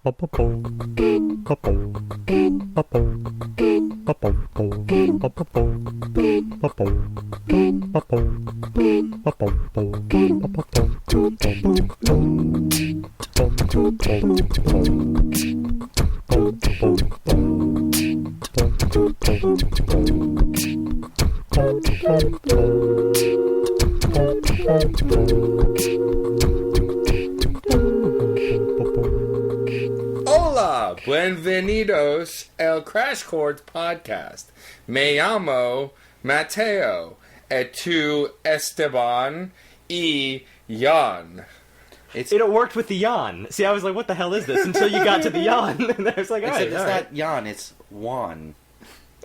Hola, bienvenidos al Crash Chords podcast. Me llamo Mateo, et tu Esteban y Jan. It worked with the yawn. See, I was like, what the hell is this? Until you got to the yawn. And I was like, all right, it's not Jan, it's Juan.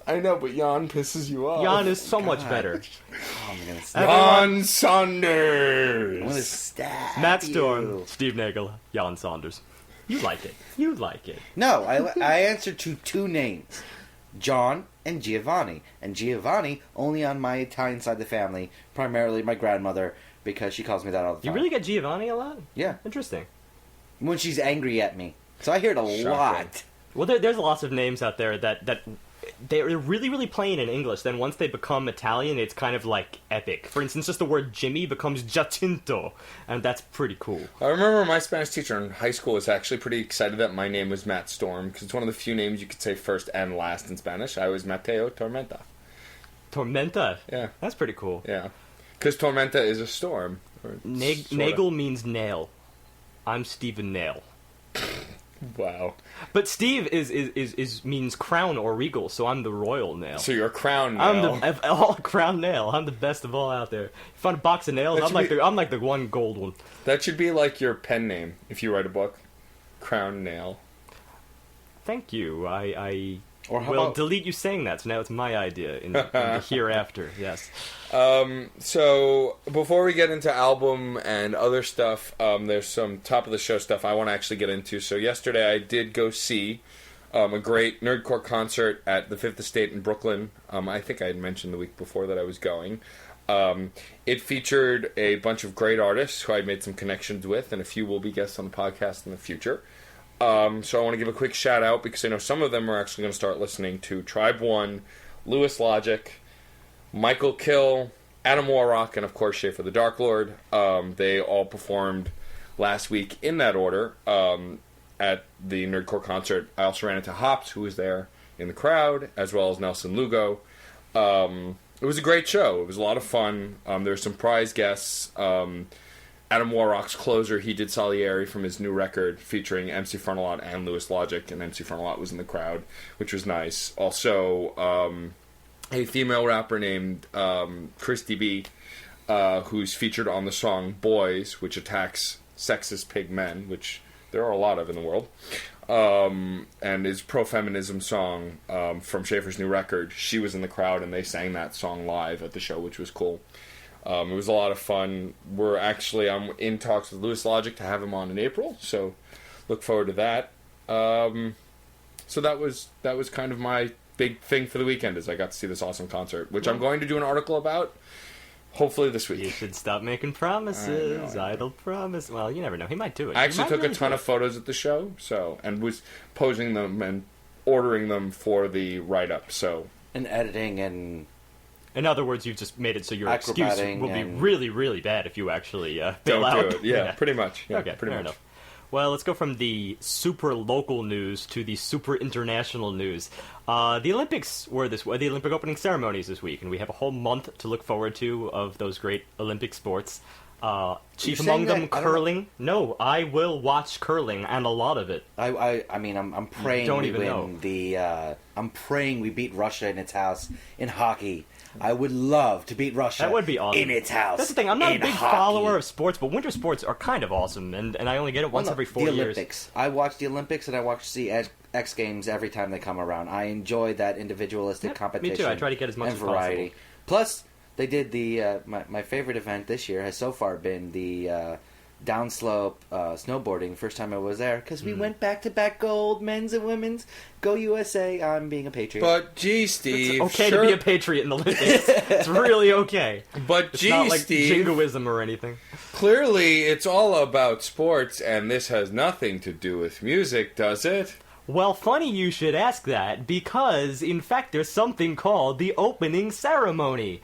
I know, but Jan pisses you off. Jan is so much better. Oh, I'm gonna Jan Saunders. I'm gonna stab Matt Storm, you. Steve Nagel, Jan Saunders. You like it. You like it. No, I answered to two names, John and Giovanni. And Giovanni only on my Italian side of the family, primarily my grandmother, because she calls me that all the time. You really get Giovanni a lot? Yeah. Interesting. When she's angry at me. So I hear it a lot. Well, there's lots of names out there that they're really, really plain in English. Then once they become Italian, it's kind of like epic. For instance, just the word Jimmy becomes Jacinto, and that's pretty cool. I remember my Spanish teacher in high school was actually pretty excited that my name was Matt Storm, because it's one of the few names you could say first and last in Spanish. I was Mateo Tormenta. Tormenta? Yeah. That's pretty cool. Yeah. Because Tormenta is a storm. Nagel means nail. I'm Stephen Nail. Wow. But Steve is means crown or regal, so I'm the royal nail. So you're a crown nail. I'm the crown nail. I'm the best of all out there. You find a box of nails, I'm like the one gold one. That should be like your pen name if you write a book. Crown Nail. Thank you. I Or how will about delete you saying that, so now it's my idea in the hereafter, yes. So before we get into album and other stuff, there's some top of the show stuff I want to actually get into. So yesterday I did go see a great nerdcore concert at the Fifth Estate in Brooklyn. I think I had mentioned the week before that I was going. It featured a bunch of great artists who I made some connections with, and a few will be guests on the podcast in the future. So I want to give a quick shout out because I know some of them are actually going to start listening to Tribe One, Lewis Logic, Michael Kill, Adam Warrock, and of course Schaefer the Dark Lord. They all performed last week in that order at the Nerdcore concert. I also ran into Hops, who was there in the crowd, as well as Nelson Lugo. It was a great show. It was a lot of fun. There were some prize guests. Adam Warrock's closer, he did Salieri from his new record featuring MC Frontalot and Lewis Logic, and MC Frontalot was in the crowd, which was nice. Also, a female rapper named Christy B, who's featured on the song Boys, which attacks sexist pig men, which there are a lot of in the world, and his pro-feminism song from Schaefer's new record. She was in the crowd, and they sang that song live at the show, which was cool. It was a lot of fun. I'm in talks with Lewis Logic to have him on in April, so look forward to that. So that was kind of my big thing for the weekend, is I got to see this awesome concert, which I'm going to do an article about, hopefully this week. You should stop making promises. Idle promise. Well, you never know. He might do it. I actually took a ton of photos at the show, and was posing them and ordering them for the write-up, so... And editing and... In other words, you've just made it so your excuse will be really, really bad if you actually bail out. Don't do it. Yeah, pretty much. Yeah, okay, pretty fair much. enough. Well, let's go from the super local news to the super international news. The Olympics were the Olympic opening ceremonies this week, and we have a whole month to look forward to of those great Olympic sports. Chief among them, curling. No, I will watch curling, and a lot of it. I mean, I'm praying don't we even win know. I'm praying we beat Russia in its house in hockey. I would love to beat Russia. That would be awesome. In its house. That's the thing. I'm not a big hockey. follower of sports, but winter sports are kind of awesome, and I only get it once every 4 years. The Olympics. I watch the Olympics, and I watch the X Games every time they come around. I enjoy that individualistic competition. Me too. I try to get as much as variety. possible. Plus, they did the my favorite event this year has so far been the downslope snowboarding. First time I was there because we went back-to-back gold, men's and women's. Go USA! I'm being a patriot. But gee, Steve, It's okay to be a patriot in the Olympics. It's really okay. But It's gee, not like Steve, jingoism or anything. clearly it's all about sports, and this has nothing to do with music, does it? Well, funny you should ask that, because, in fact, there's something called the opening ceremony.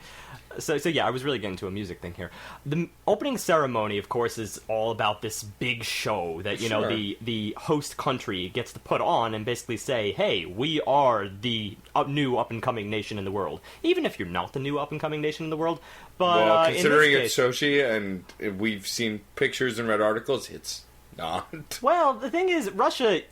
So yeah, I was really getting to a music thing here. The opening ceremony, of course, is all about this big show that, you know, Sure. the host country gets to put on and basically say, hey, we are the new up-and-coming nation in the world. Even if you're not the new up-and-coming nation in the world. But Well, in considering this it's Sochi, and we've seen pictures and read articles, it's not. Well, the thing is, Russia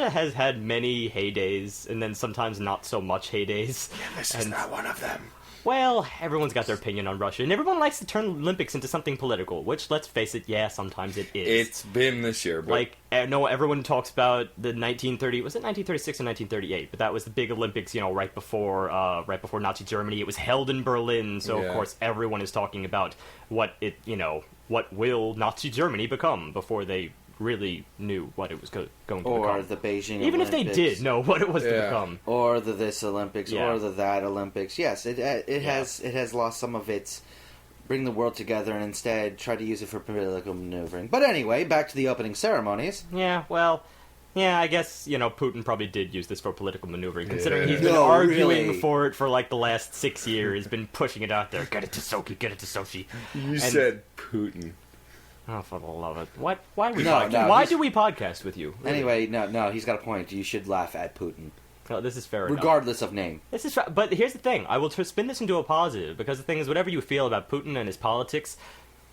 has had many heydays, and then sometimes not so much heydays. This is And- not one of them. Well, everyone's got their opinion on Russia, and everyone likes to turn Olympics into something political, which, let's face it, yeah, sometimes it is. It's been this year, but Like, no, everyone talks about the 1930, was it 1936 or 1938? But that was the big Olympics, you know, right before Nazi Germany. It was held in Berlin, so Yeah. of course everyone is talking about what will Nazi Germany become before they really knew what it was going to or become. the Beijing Even if they Olympics. did know what it was to Yeah. become. Or the this Olympics, Yeah. or the that Olympics. Yes, it has lost some of its bring the world together and instead try to use it for political maneuvering. But anyway, back to the opening ceremonies. Yeah, well, yeah, I guess, you know, Putin probably did use this for political maneuvering, considering he's been No, arguing really. for it for, like, the last 6 years, been pushing it out there. Get it to Sochi, get it to Sochi. you said Putin. Oh, for the love of it. Why No, why he's- do we podcast with you? Really? Anyway, no, he's got a point. You should laugh at Putin, No, this is fair enough. regardless of name. This is but here's the thing. I will spin this into a positive, because the thing is, whatever you feel about Putin and his politics,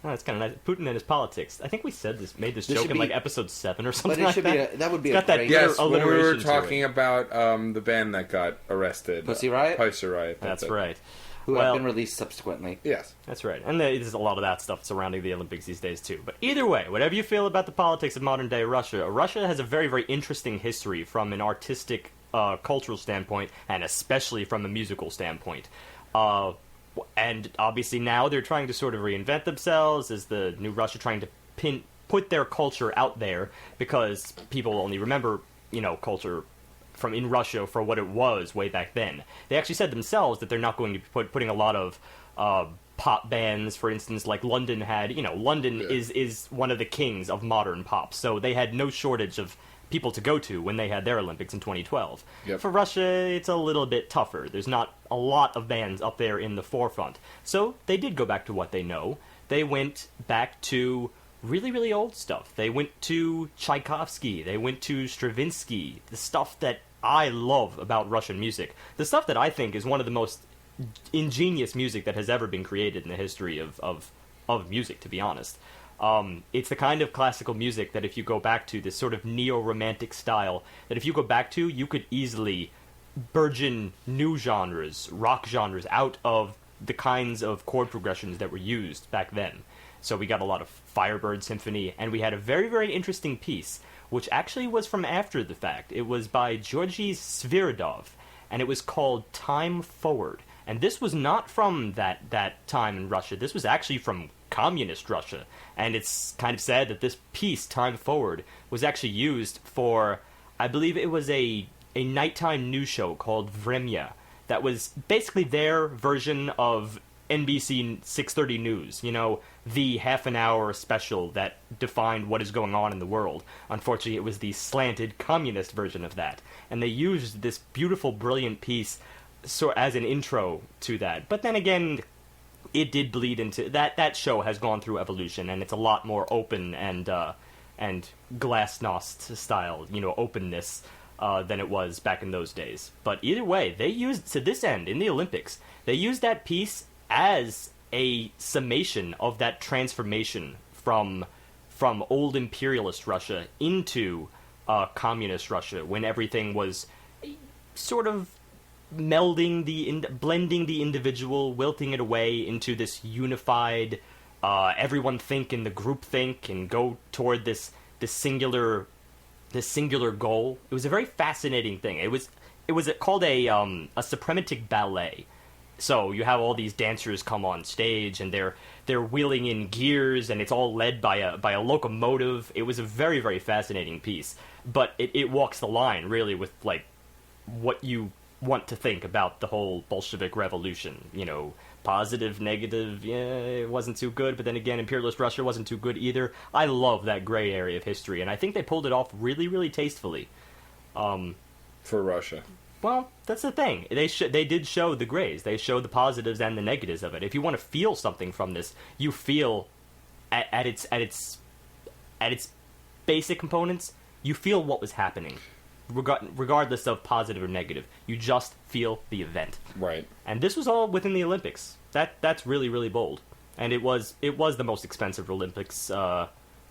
it's kind of nice. Putin and his politics. I think we made this This joke should in be- like episode 7 or But something it like should that. be that would be It's a got that great. Yes, when we were alliteration to talking it. about the band that got arrested. Pussy Riot? Pussy Riot. That's it. right. Who well, have been released subsequently. Yes. That's right. And there's a lot of that stuff surrounding the Olympics these days, too. But either way, whatever you feel about the politics of modern-day Russia, Russia has a very, very interesting history from an artistic, cultural standpoint, and especially from a musical standpoint. And obviously now they're trying to sort of reinvent themselves as the new Russia, trying to put their culture out there, because people only remember, you know, culture from in Russia for what it was way back then. They actually said themselves that they're not going to be putting a lot of pop bands, for instance, like London had. You know, London is one of the kings of modern pop, so they had no shortage of people to go to when they had their Olympics in 2012. Yep. For Russia, it's a little bit tougher. There's not a lot of bands up there in the forefront. So they did go back to what they know. They went back to really, really old stuff. They went to Tchaikovsky. They went to Stravinsky. The stuff that I love about Russian music. The stuff that I think is one of the most ingenious music that has ever been created in the history of music, to be honest. It's the kind of classical music that if you go back to, this sort of neo-romantic style, that if you go back to, you could easily burgeon new genres, rock genres, out of the kinds of chord progressions that were used back then. So we got a lot of Firebird Symphony, and we had a very, very interesting piece, which actually was from after the fact. It was by Georgy Sviridov, and it was called Time Forward. And this was not from that time in Russia. This was actually from communist Russia. And it's kind of sad that this piece, Time Forward, was actually used for, I believe it was a nighttime news show called Vremya, that was basically their version of NBC 6:30 News, you know, the half-an-hour special that defined what is going on in the world. Unfortunately, it was the slanted communist version of that. And they used this beautiful, brilliant piece as an intro to that. But then again, it did bleed into... That show has gone through evolution, and it's a lot more open and glasnost style, you know, openness than it was back in those days. But either way, they used, to this end, in the Olympics, they used that piece as a summation of that transformation from old imperialist Russia into communist Russia, when everything was sort of blending the individual, wilting it away into this unified, everyone think in the group think and go toward this singular goal. It was a very fascinating thing. It was called a suprematic ballet. So you have all these dancers come on stage, and they're wheeling in gears, and it's all led by a locomotive. It was a very, very fascinating piece, but it walks the line really with like what you want to think about the whole Bolshevik revolution. You know, positive, negative. Yeah, it wasn't too good, but then again, imperialist Russia wasn't too good either. I love that gray area of history, and I think they pulled it off really, really tastefully. For Russia. Well, that's the thing. They did show the grays. They showed the positives and the negatives of it. If you want to feel something from this, you feel at its basic components. You feel what was happening, regardless of positive or negative. You just feel the event. Right. And this was all within the Olympics. That's really, really bold. And it was the most expensive Olympic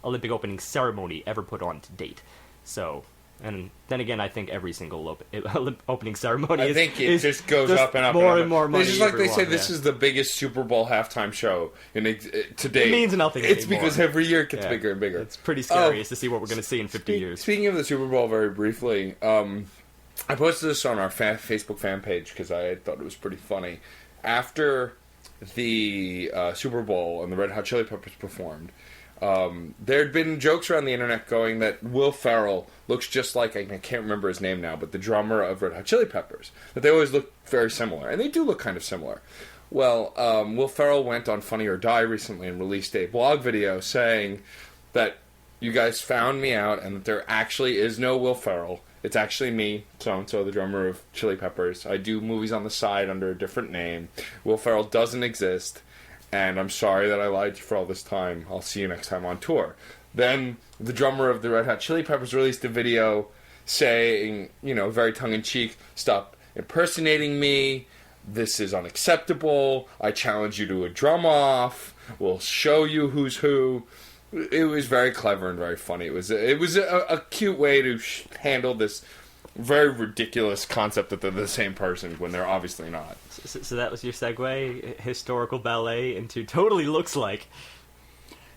opening ceremony ever put on to date. So. And then again, I think every single opening ceremony just goes up and up more and more money. It's just like they say, this is the biggest Super Bowl halftime show to date. It means nothing It's anymore. Because every year it gets bigger and bigger. It's pretty scary to see what we're going to see in 50 years. Speaking of the Super Bowl, very briefly, I posted this on our Facebook fan page because I thought it was pretty funny. After the Super Bowl and the Red Hot Chili Peppers performed, there had been jokes around the internet going that Will Ferrell looks just like, I can't remember his name now, but the drummer of Red Hot Chili Peppers. That they always look very similar. And they do look kind of similar. Well, Will Ferrell went on Funny or Die recently and released a blog video saying that you guys found me out and that there actually is no Will Ferrell. It's actually me, so-and-so, the drummer of Chili Peppers. I do movies on the side under a different name. Will Ferrell doesn't exist. And I'm sorry that I lied to you for all this time. I'll see you next time on tour. Then the drummer of the Red Hot Chili Peppers released a video saying, very tongue-in-cheek, stop impersonating me. This is unacceptable. I challenge you to a drum-off. We'll show you who's who. It was very clever and very funny. It was a cute way to handle this very ridiculous concept that they're the same person when they're obviously not. So that was your segue, historical ballet, into totally looks like.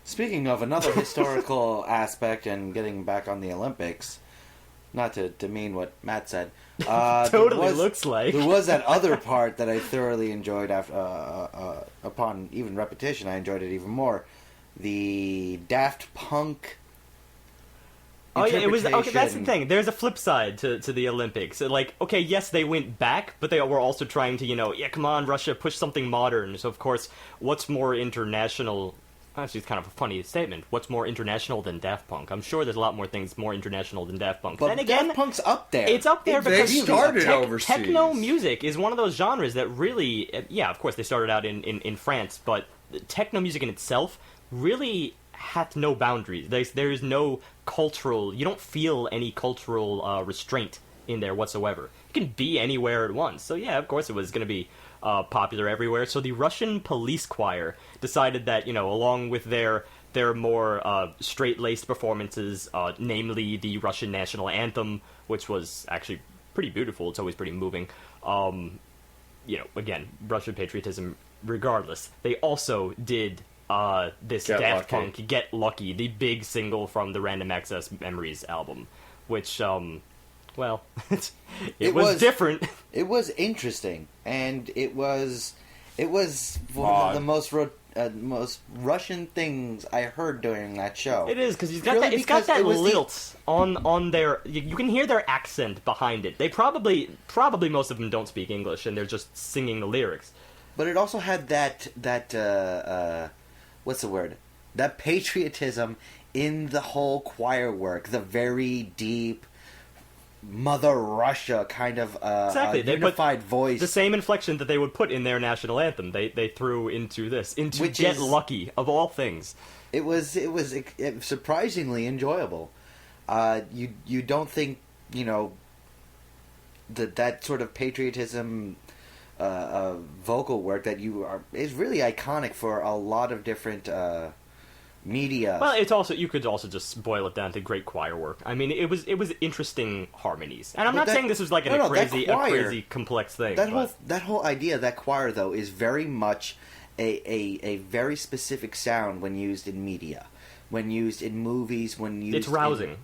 Speaking of another historical aspect and getting back on the Olympics, not to demean what Matt said, totally looks like. There was that other part that I thoroughly enjoyed after, upon even repetition. I enjoyed it even more. The Daft Punk. Oh yeah, it was okay. That's the thing. There's a flip side to the Olympics. Like, okay, yes, they went back, but they were also trying to, come on, Russia, push something modern. So of course, what's more international? Actually, it's kind of a funny statement. What's more international than Daft Punk? I'm sure there's a lot more things more international than Daft Punk. But then again, Daft Punk's up there. It's up there they because started overseas. Techno music is one of those genres that really, of course, they started out in France, but techno music in itself really hath no boundaries. There is no cultural. You don't feel any cultural restraint in there whatsoever. You can be anywhere at once. So yeah, of course, it was going to be popular everywhere. So the Russian police choir decided that along with their more straight-laced performances, namely the Russian national anthem, which was actually pretty beautiful. It's always pretty moving. Again, Russian patriotism. Regardless, they also did. This Get Daft Lucky. Punk, Get Lucky, the big single from the Random Access Memories album, which, it was different. It was interesting, and it was one of the most Russian things I heard during that show. It is, because it's got that lilt on their... You can hear their accent behind it. They probably most of them don't speak English, and they're just singing the lyrics. But it also had that what's the word? That patriotism in the whole choir work, the very deep Mother Russia kind of exactly. They unified put voice. The same inflection that they would put in their national anthem, they threw into this, Get Lucky, of all things. It was surprisingly enjoyable. You don't think, that sort of patriotism vocal work that is really iconic for a lot of different media. Well, you could also just boil it down to great choir work. I mean, it was interesting harmonies, and I'm not saying this was like a crazy complex thing. That whole idea, that choir though, is very much a very specific sound when used in media, when used in movies, when used. It's rousing.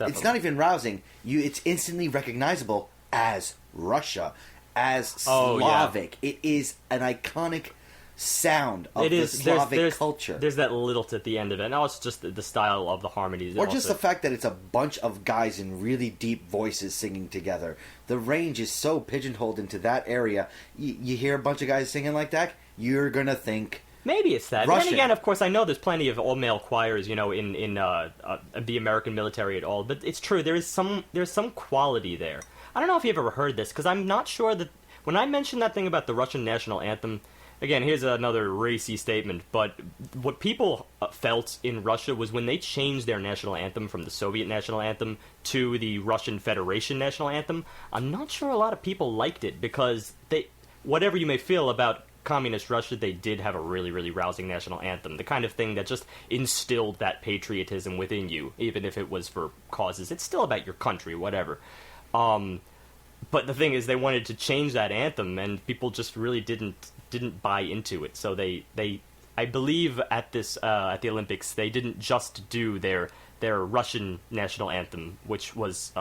It's not even rousing. It's instantly recognizable as Russia. as Oh, yeah. Slavic. It is an iconic sound of the Slavic culture. There's that lilt at the end of it. Now it's just the style of the harmonies. Or just the fact that it's a bunch of guys in really deep voices singing together. The range is so pigeonholed into that area. You hear a bunch of guys singing like that, you're going to think... Maybe it's that. Russian. And then again, of course, I know there's plenty of all-male choirs, in the American military at all. But it's true, there's some quality there. I don't know if you've ever heard this, because I'm not sure that... When I mentioned that thing about the Russian national anthem... Again, here's another racy statement, but what people felt in Russia was when they changed their national anthem from the Soviet national anthem to the Russian Federation national anthem, I'm not sure a lot of people liked it, because whatever you may feel about communist Russia, they did have a really, really rousing national anthem. The kind of thing that just instilled that patriotism within you, even if it was for causes. It's still about your country, whatever. But the thing is, they wanted to change that anthem, and people just really didn't buy into it. So I believe at the Olympics, they didn't just do their Russian national anthem, which was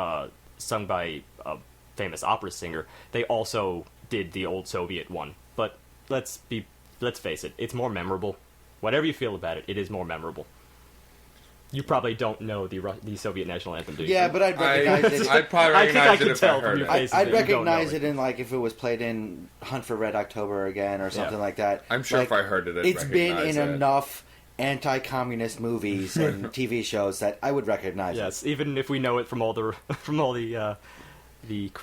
sung by a famous opera singer. They also did the old Soviet one. But let's face it, it's more memorable. Whatever you feel about it, it is more memorable. You probably don't know the Soviet national anthem, do you? Yeah, but I'd recognize it. I'd probably I think I recognize it could if tell I from heard your it. face. I'd recognize it in, like, if it was played in Hunt for Red October again or something like that. I'm sure like, if I heard it, I'd it's been recognize in it. enough anti-communist movies and TV shows that I would recognize it. Yes, even if we know it from all the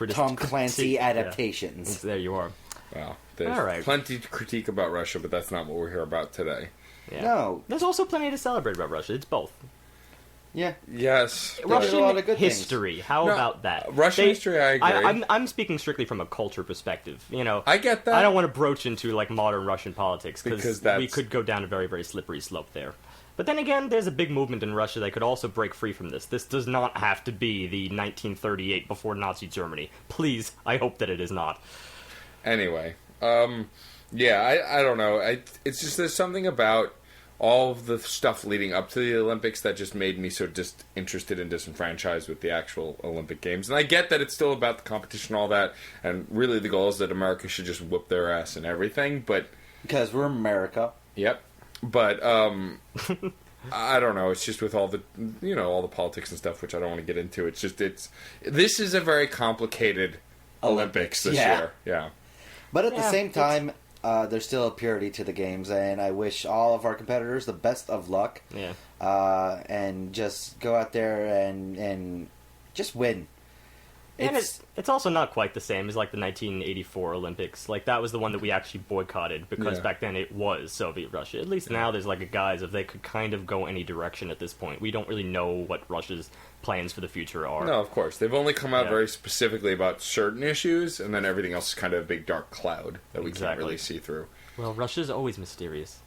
Tom Clancy Yeah. adaptations. There you are. Well, there's All right. plenty to critique about Russia, but that's not what we're here about today. Yeah. No. There's also plenty to celebrate about Russia. It's both. Yeah. Yes. There's a lot Russian of good history. How No, about that? Russian history, I agree. I'm speaking strictly from a culture perspective. I get that. I don't want to broach into like modern Russian politics Because because that's- we could go down a very, very slippery slope there. But then again, there's a big movement in Russia that could also break free from this. This does not have to be the 1938 before Nazi Germany. Please, I hope that it is not. Anyway, yeah, I don't know. It's just there's something about all of the stuff leading up to the Olympics that just made me so just interested and disenfranchised with the actual Olympic Games. And I get that it's still about the competition and all that, and really the goal is that America should just whoop their ass and everything, but... Because we're America. Yep. But, I don't know, it's just with all the, all the politics and stuff, which I don't want to get into. It's just, this is a very complicated Olympics this year. Yeah. But at the same time, there's still a purity to the games, and I wish all of our competitors the best of luck. Yeah. And just go out there and just win. And it's also not quite the same as like the 1984 Olympics. Like that was the one that we actually boycotted because back then it was Soviet Russia. At least now there's like a guise of they could kind of go any direction at this point. We don't really know what Russia's plans for the future are. No, of course. They've only come out very specifically about certain issues, and then everything else is kind of a big dark cloud that we can't really see through. Well, Russia's always mysterious.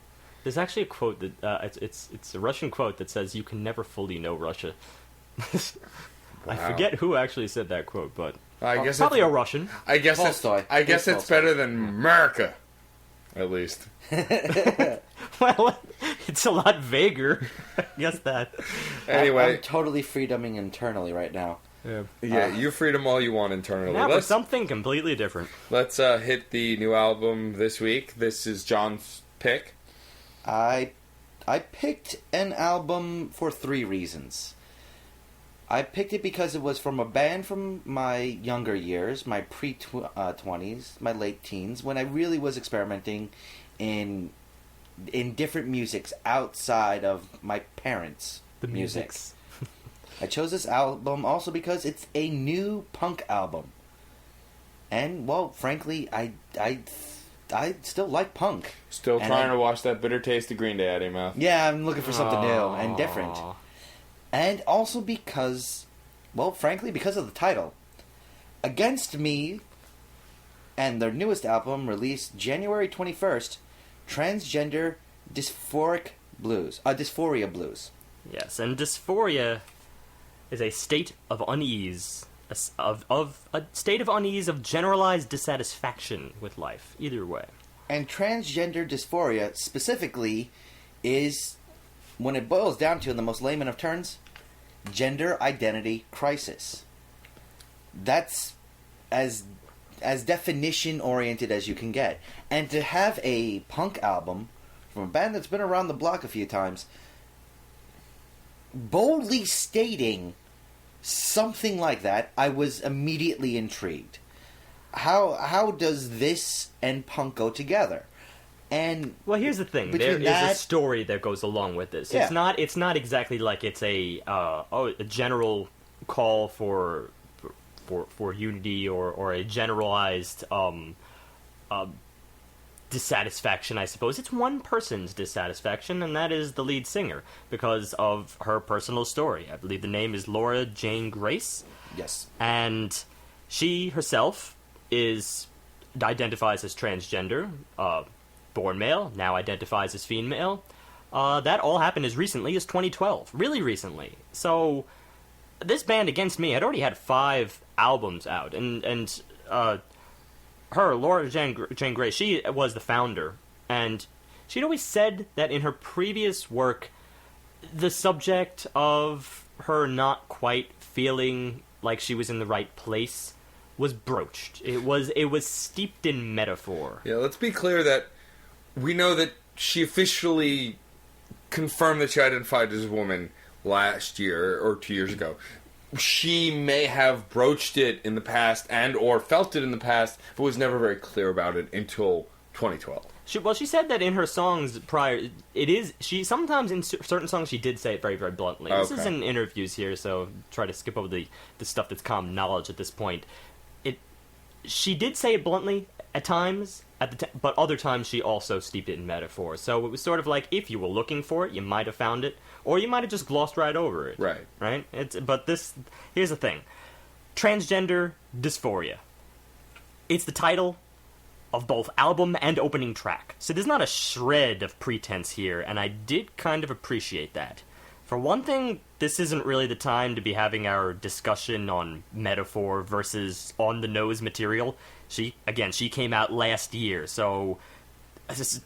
There's actually a quote that it's a Russian quote that says, "You can never fully know Russia." I forget who actually said that quote, but I guess probably a Russian. I guess Tolstoy. it's better than America, at least. Well, it's a lot vaguer. I guess that. Anyway, I'm totally freedoming internally right now. Yeah, you freedom all you want internally. Now for something completely different. Let's hit the new album this week. This is John's pick. I picked an album for 3 reasons. I picked it because it was from a band from my younger years, my pre-20s, my late teens, when I really was experimenting in different musics outside of my parents' The music. musics. I chose this album also because it's a new punk album. And, well, frankly, I still like punk. Still And trying to wash that bitter taste of Green Day out of your mouth. Yeah, I'm looking for something new and different. Aw. And also because, well, frankly, because of the title. Against Me and their newest album, released January 21st, Transgender Dysphoria Blues. Yes, and dysphoria is a state of unease, a state of unease of generalized dissatisfaction with life. Either way. And transgender dysphoria specifically is, when it boils down to in the most layman of terms, gender identity crisis. That's as as definition oriented as you can get. And to have a punk album from a band that's been around the block a few times boldly stating something like that, I was immediately intrigued. How does this and punk go together? And well, here's the thing: there is a story that goes along with this. Yeah. It's not exactly like it's a general call for unity or a generalized dissatisfaction, I suppose. It's one person's dissatisfaction, and that is the lead singer, because of her personal story. I believe the name is Laura Jane Grace. Yes. And she herself identifies as transgender, born male, now identifies as female. That all happened as recently as 2012. Really recently. So, this band, Against Me, had already had 5 albums out, and her, Laura Jane Grace, she was the founder, and she'd always said that in her previous work, the subject of her not quite feeling like she was in the right place was broached. It was steeped in metaphor. Yeah, let's be clear that we know that she officially confirmed that she identified as a woman last year or 2 years ago. She may have broached it in the past and or felt it in the past, but was never very clear about it until 2012. She said that in her songs prior, she sometimes in certain songs she did say it very, very bluntly. Okay. This is in interviews here, so try to skip over the stuff that's common knowledge at this point. She did say it bluntly at times, but other times she also steeped it in metaphor. So it was sort of like, if you were looking for it, you might have found it, or you might have just glossed right over it. Right. Right? Here's the thing. Transgender Dysphoria. It's the title of both album and opening track. So there's not a shred of pretense here, and I did kind of appreciate that. For one thing, this isn't really the time to be having our discussion on metaphor versus on-the-nose material. She came out last year, so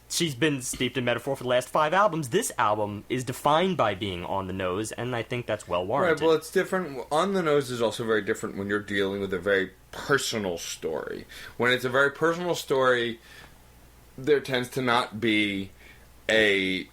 she's been steeped in metaphor for the last 5 albums. This album is defined by being on the nose, and I think that's well warranted. Right, well, it's different. On the nose is also very different when you're dealing with a very personal story. When it's a very personal story, there tends to not be a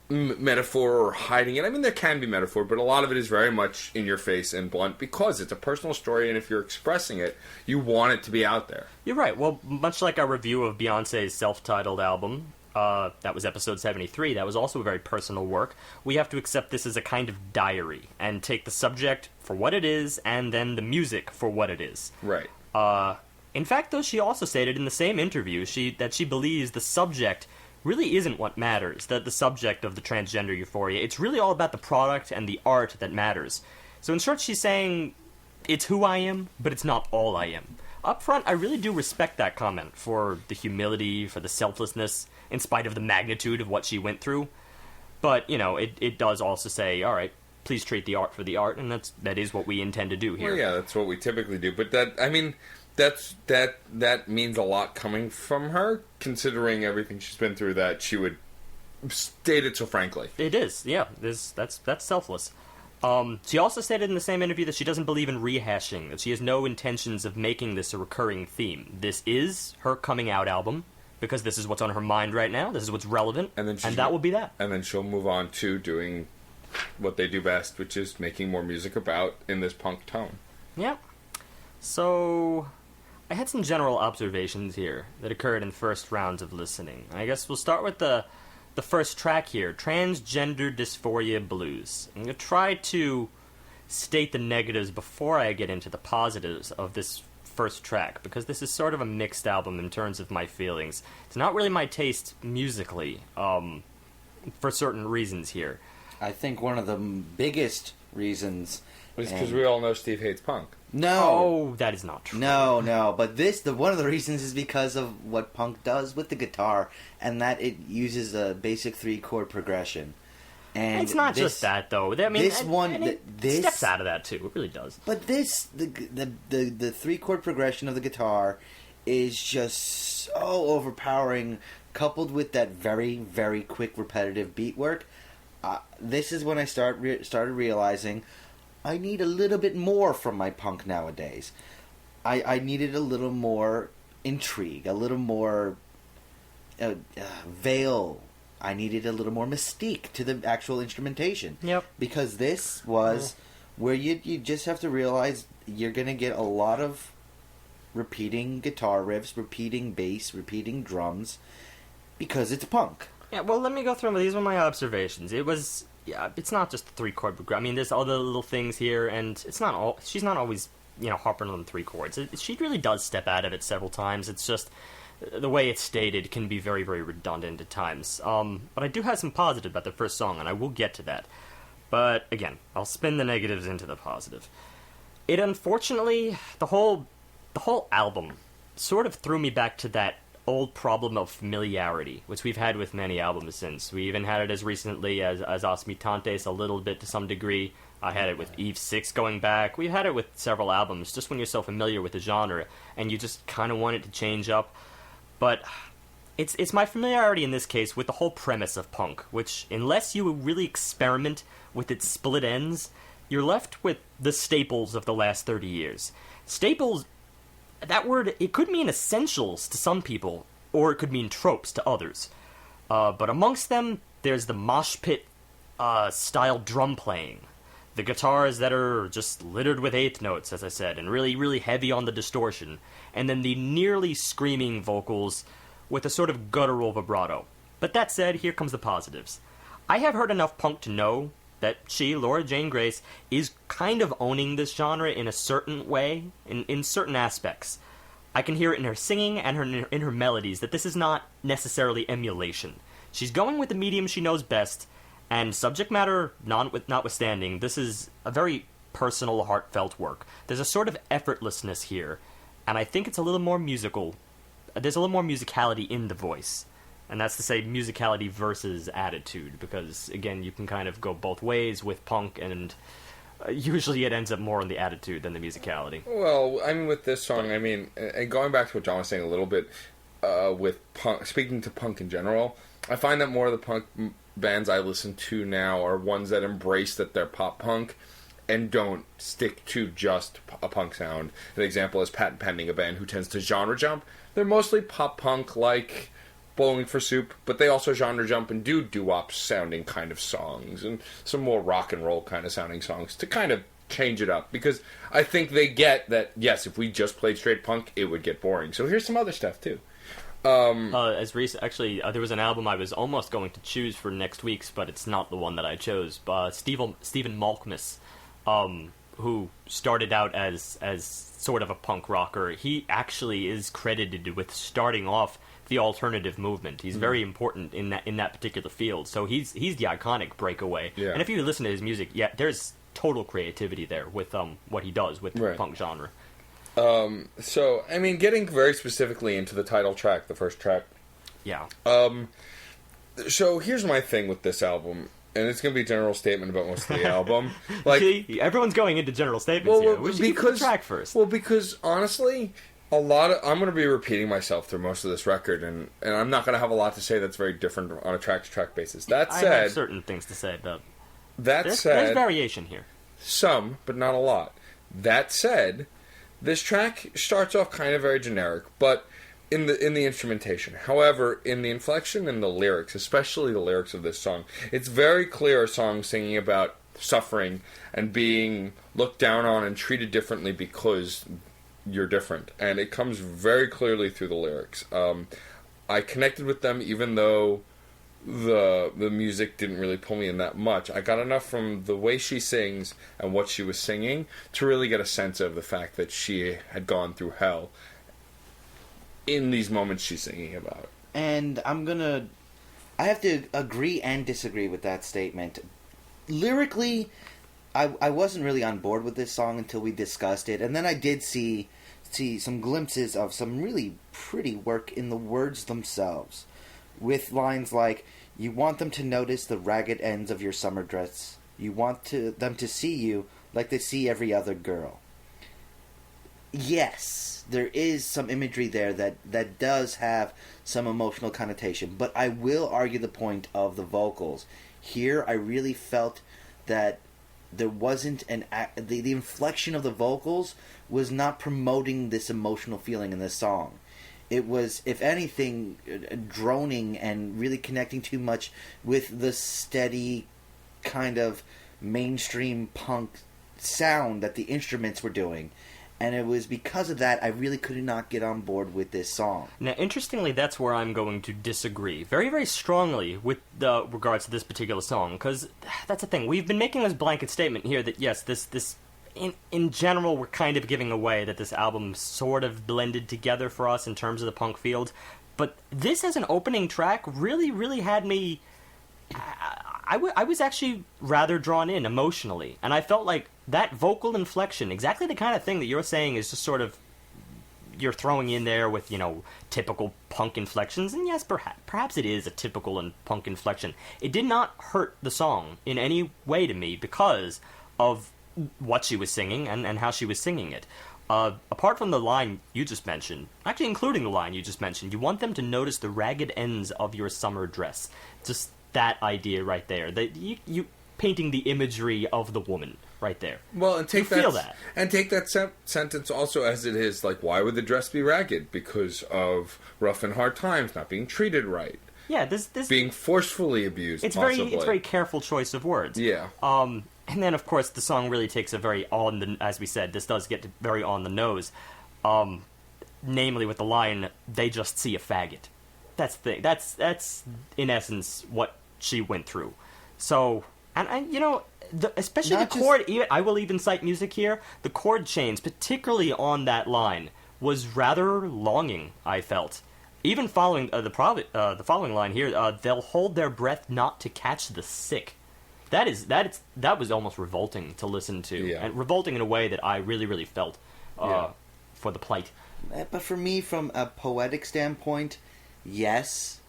metaphor or hiding it. I mean, there can be metaphor, but a lot of it is very much in your face and blunt because it's a personal story, and if you're expressing it, you want it to be out there. You're right. Well, much like our review of Beyonce's self-titled album, that was episode 73, that was also a very personal work. We have to accept this as a kind of diary and take the subject for what it is and then the music for what it is. Right. In fact, though, she also stated in the same interview that she believes the subject really isn't what matters, the subject of the transgender euphoria. It's really all about the product and the art that matters. So in short, she's saying, it's who I am, but it's not all I am. Up front, I really do respect that comment for the humility, for the selflessness, in spite of the magnitude of what she went through. But, it does also say, all right, please treat the art for the art, and that is what we intend to do here. Well, yeah, that's what we typically do. But that means a lot coming from her, considering everything she's been through, that she would state it so frankly. It is, yeah. That's selfless. She also stated in the same interview that she doesn't believe in rehashing, that she has no intentions of making this a recurring theme. This is her coming out album, because this is what's on her mind right now, this is what's relevant, and that will be that. And then she'll move on to doing what they do best, which is making more music about in this punk tone. Yeah. So I had some general observations here that occurred in first rounds of listening. I guess we'll start with the first track here, Transgender Dysphoria Blues. I'm going to try to state the negatives before I get into the positives of this first track, because this is sort of a mixed album in terms of my feelings. It's not really my taste musically, for certain reasons here. I think one of the biggest reasons is because we all know Steve hates punk. No. Oh, that is not true. No. But one of the reasons is because of what punk does with the guitar, and that it uses a basic 3-chord progression. And it's not just that, though. I mean, this steps out of that too. It really does. But the 3-chord progression of the guitar is just so overpowering, coupled with that very, very quick, repetitive beat work. This is when I started realizing I need a little bit more from my punk nowadays. I needed a little more intrigue, a little more veil. I needed a little more mystique to the actual instrumentation. Yep. Because this was where you just have to realize you're going to get a lot of repeating guitar riffs, repeating bass, repeating drums, because it's punk. Yeah, well, let me go through them. These were my observations. It's not just the 3-chord progression. I mean, there's other little things here, and she's not always, harping on the 3 chords. She really does step out of it several times. It's just, the way it's stated can be very, very redundant at times. But I do have some positive about the first song, and I will get to that. But, again, I'll spin the negatives into the positive. It, unfortunately, the whole album sort of threw me back to that old problem of familiarity, which we've had with many albums since. We even had it as recently as Os Mutantes, a little bit to some degree. I had it with Eve 6 going back. We've had it with several albums, just when you're so familiar with the genre, and you just kind of want it to change up. But it's my familiarity in this case with the whole premise of punk, which, unless you really experiment with its split ends, you're left with the staples of the last 30 years. Staples, that word, it could mean essentials to some people, or it could mean tropes to others. But amongst them, there's the mosh pit style drum playing. The guitars that are just littered with eighth notes, as I said, and really, really heavy on the distortion. And then the nearly screaming vocals with a sort of guttural vibrato. But that said, here comes the positives. I have heard enough punk to know that she, Laura Jane Grace, is kind of owning this genre in a certain way, in certain aspects. I can hear it in her singing and in her melodies that this is not necessarily emulation. She's going with the medium she knows best, and subject matter notwithstanding, this is a very personal, heartfelt work. There's a sort of effortlessness here, and I think it's a little more musical. There's a little more musicality in the voice. And that's to say musicality versus attitude, because, again, you can kind of go both ways with punk, and usually it ends up more on the attitude than the musicality. Well, I mean, with this song, and going back to what John was saying a little bit, with punk, speaking to punk in general, I find that more of the punk bands I listen to now are ones that embrace that they're pop punk and don't stick to just a punk sound. An example is Patent Pending, a band who tends to genre jump. They're mostly pop punk, like Bowling for Soup, but they also genre jump and do doo-wop sounding kind of songs and some more rock and roll kind of sounding songs to kind of change it up, because I think they get that, yes, if we just played straight punk, it would get boring. So here's some other stuff too. Actually, there was an album I was almost going to choose for next week's, but it's not the one that I chose. Stephen Malkmus, who started out as sort of a punk rocker, he actually is credited with starting off the alternative movement. He's very important in that particular field. So he's the iconic breakaway. Yeah. And if you listen to his music, yeah, there's total creativity there with what he does with the punk genre. So, I mean, getting very specifically into the title track, the first track. Yeah. So here's my thing with this album, and it's going to be a general statement about most of the album. Like, see, everyone's going into general statements here. We should get the track first. Well, because honestly, I'm going to be repeating myself through most of this record, and I'm not going to have a lot to say that's very different on a track-to-track basis. That said, I have certain things to say, but there's variation here. Some, but not a lot. That said, this track starts off kind of very generic, but in the instrumentation. However, in the inflection and the lyrics, especially the lyrics of this song, it's very clear a song singing about suffering and being looked down on and treated differently because you're different. And it comes very clearly through the lyrics. I connected with them even though the music didn't really pull me in that much. I got enough from the way she sings and what she was singing to really get a sense of the fact that she had gone through hell in these moments she's singing about. And I have to agree and disagree with that statement. Lyrically, I wasn't really on board with this song until we discussed it, and then I did see some glimpses of some really pretty work in the words themselves, with lines like, you want them to notice the ragged ends of your summer dress. You want them to see you like they see every other girl. Yes, there is some imagery there that does have some emotional connotation, but I will argue the point of the vocals. Here, I really felt that there wasn't the inflection of the vocals was not promoting this emotional feeling in this song. It was, if anything, droning and really connecting too much with the steady kind of mainstream punk sound that the instruments were doing. And it was because of that I really could not get on board with this song. Now, interestingly, that's where I'm going to disagree very, very strongly with regards to this particular song, because that's the thing. We've been making this blanket statement here that, yes, this in general, we're kind of giving away that this album sort of blended together for us in terms of the punk field, but this as an opening track really, really had me... I was actually rather drawn in emotionally, and I felt like that vocal inflection, exactly the kind of thing that you're saying is just sort of, you're throwing in there with, typical punk inflections, and yes, perhaps it is a typical and punk inflection. It did not hurt the song in any way to me because of what she was singing and how she was singing it. Apart from the line you just mentioned, actually including the line you just mentioned, you want them to notice the ragged ends of your summer dress. Just that idea right there. That you painting the imagery of the woman right there. Well, and take feel that. And take that sentence also as it is, like, why would the dress be ragged? Because of rough and hard times, not being treated right. Yeah, this being forcefully abused. It's possibly. it's very careful choice of words. Yeah. And then of course the song really takes a very as we said, this does get very on the nose. Namely with the line, "They just see a faggot." That's the thing. That's in essence what she went through. So, and especially Not the chord. I will even cite music here. The chord change, particularly on that line, was rather longing. I felt. Even following the following line here, they'll hold their breath not to catch the sick. That was almost revolting to listen to, and revolting in a way that I really, really felt for the plight. But for me, from a poetic standpoint, yes.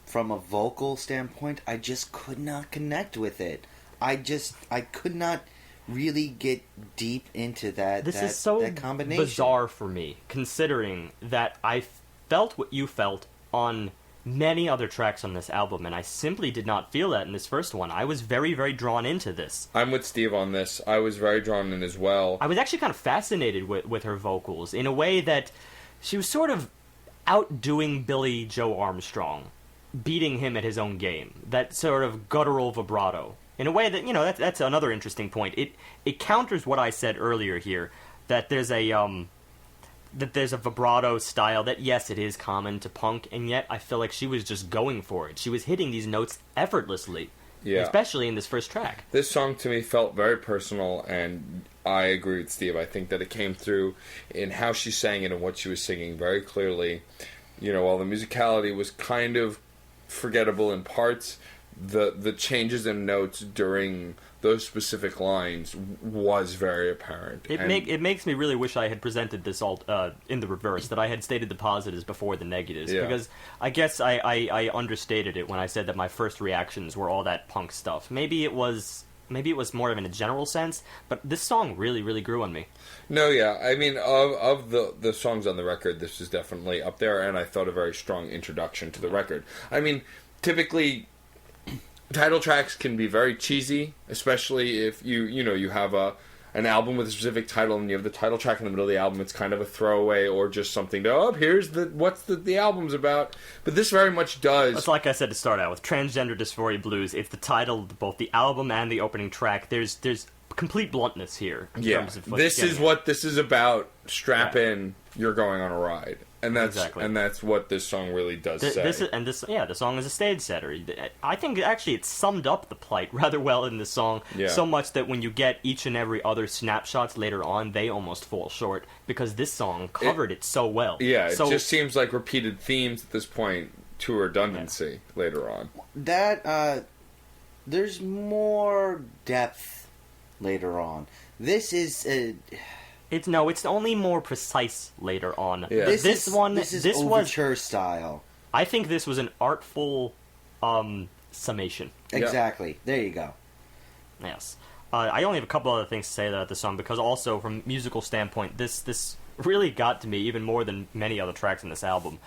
From a vocal standpoint, I just could not connect with it. I could not really get deep into that. This is so that combination. Bizarre for me, considering that I felt what you felt on many other tracks on this album, and I simply did not feel that in this first one. I was very, very drawn into this. I'm with Steve on this. I was very drawn in as well. I was actually kind of fascinated with her vocals in a way that she was sort of outdoing Billy Joe Armstrong, beating him at his own game. That sort of guttural vibrato. In a way that, that's another interesting point. It counters what I said earlier here, that there's a vibrato style that, yes, it is common to punk, and yet I feel like she was just going for it. She was hitting these notes effortlessly, especially in this first track. This song to me felt very personal, and I agree with Steve. I think that it came through in how she sang it and what she was singing very clearly. While the musicality was kind of forgettable in parts, the changes in notes during those specific lines was very apparent. It makes me really wish I had presented this all in the reverse, that I had stated the positives before the negatives, because I guess I understated it when I said that my first reactions were all that punk stuff. Maybe it was more of in a general sense, but this song really, really grew on me. No, yeah. I mean, of the songs on the record, this is definitely up there, and I thought a very strong introduction to the record. I mean, typically title tracks can be very cheesy, especially if you have an album with a specific title and you have the title track in the middle of the album. It's kind of a throwaway or just something to, here's what's the album's about. But this very much does. It's like I said to start out with Transgender Dysphoria Blues. It's the title of both the album and the opening track. There's complete bluntness here in terms of this is what this is about. Strap in, you're going on a ride. And that's what this song really does say. The song is a stage setter. I think actually it summed up the plight rather well in the song, so much that when you get each and every other snapshots later on, they almost fall short, because this song covered it so well. Yeah, it just seems like repeated themes at this point to redundancy later on. That, there's more depth later on. This is... It's only more precise later on. Yeah. This is overture style. I think this was an artful summation. Exactly. There you go. Yes. I only have a couple other things to say about this song, because also from a musical standpoint, this really got to me even more than many other tracks in this album.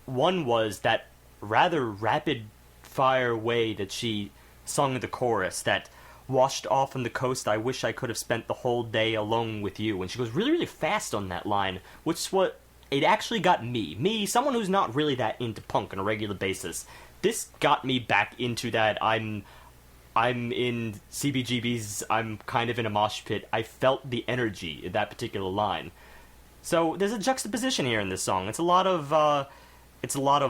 One was that rather rapid fire way that she sung the chorus, that washed off on the coast, I wish I could have spent the whole day alone with you. And she goes really, really fast on that line, which is what it actually got me, someone who's not really that into punk on a regular basis. This got me back into that. I'm in CBGB's, I'm kind of in a mosh pit. I felt the energy in that particular line. So there's a juxtaposition here in this song. It's a lot of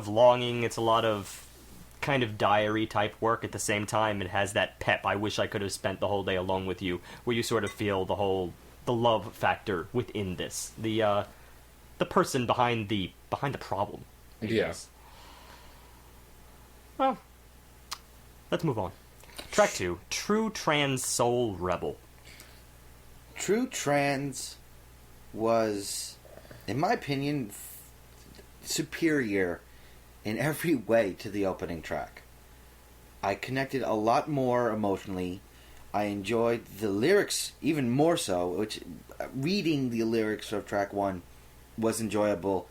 longing, it's a lot of kind of diary type work. At the same time, it has that pep. I wish I could have spent the whole day alone with you, where you sort of feel the love factor within this. The person behind the problem. I guess. Well, let's move on. Track 2, True Trans Soul Rebel. True Trans was, in my opinion, superior in every way to the opening track. I connected a lot more emotionally. I enjoyed the lyrics even more so, which reading the lyrics of track 1 was enjoyable.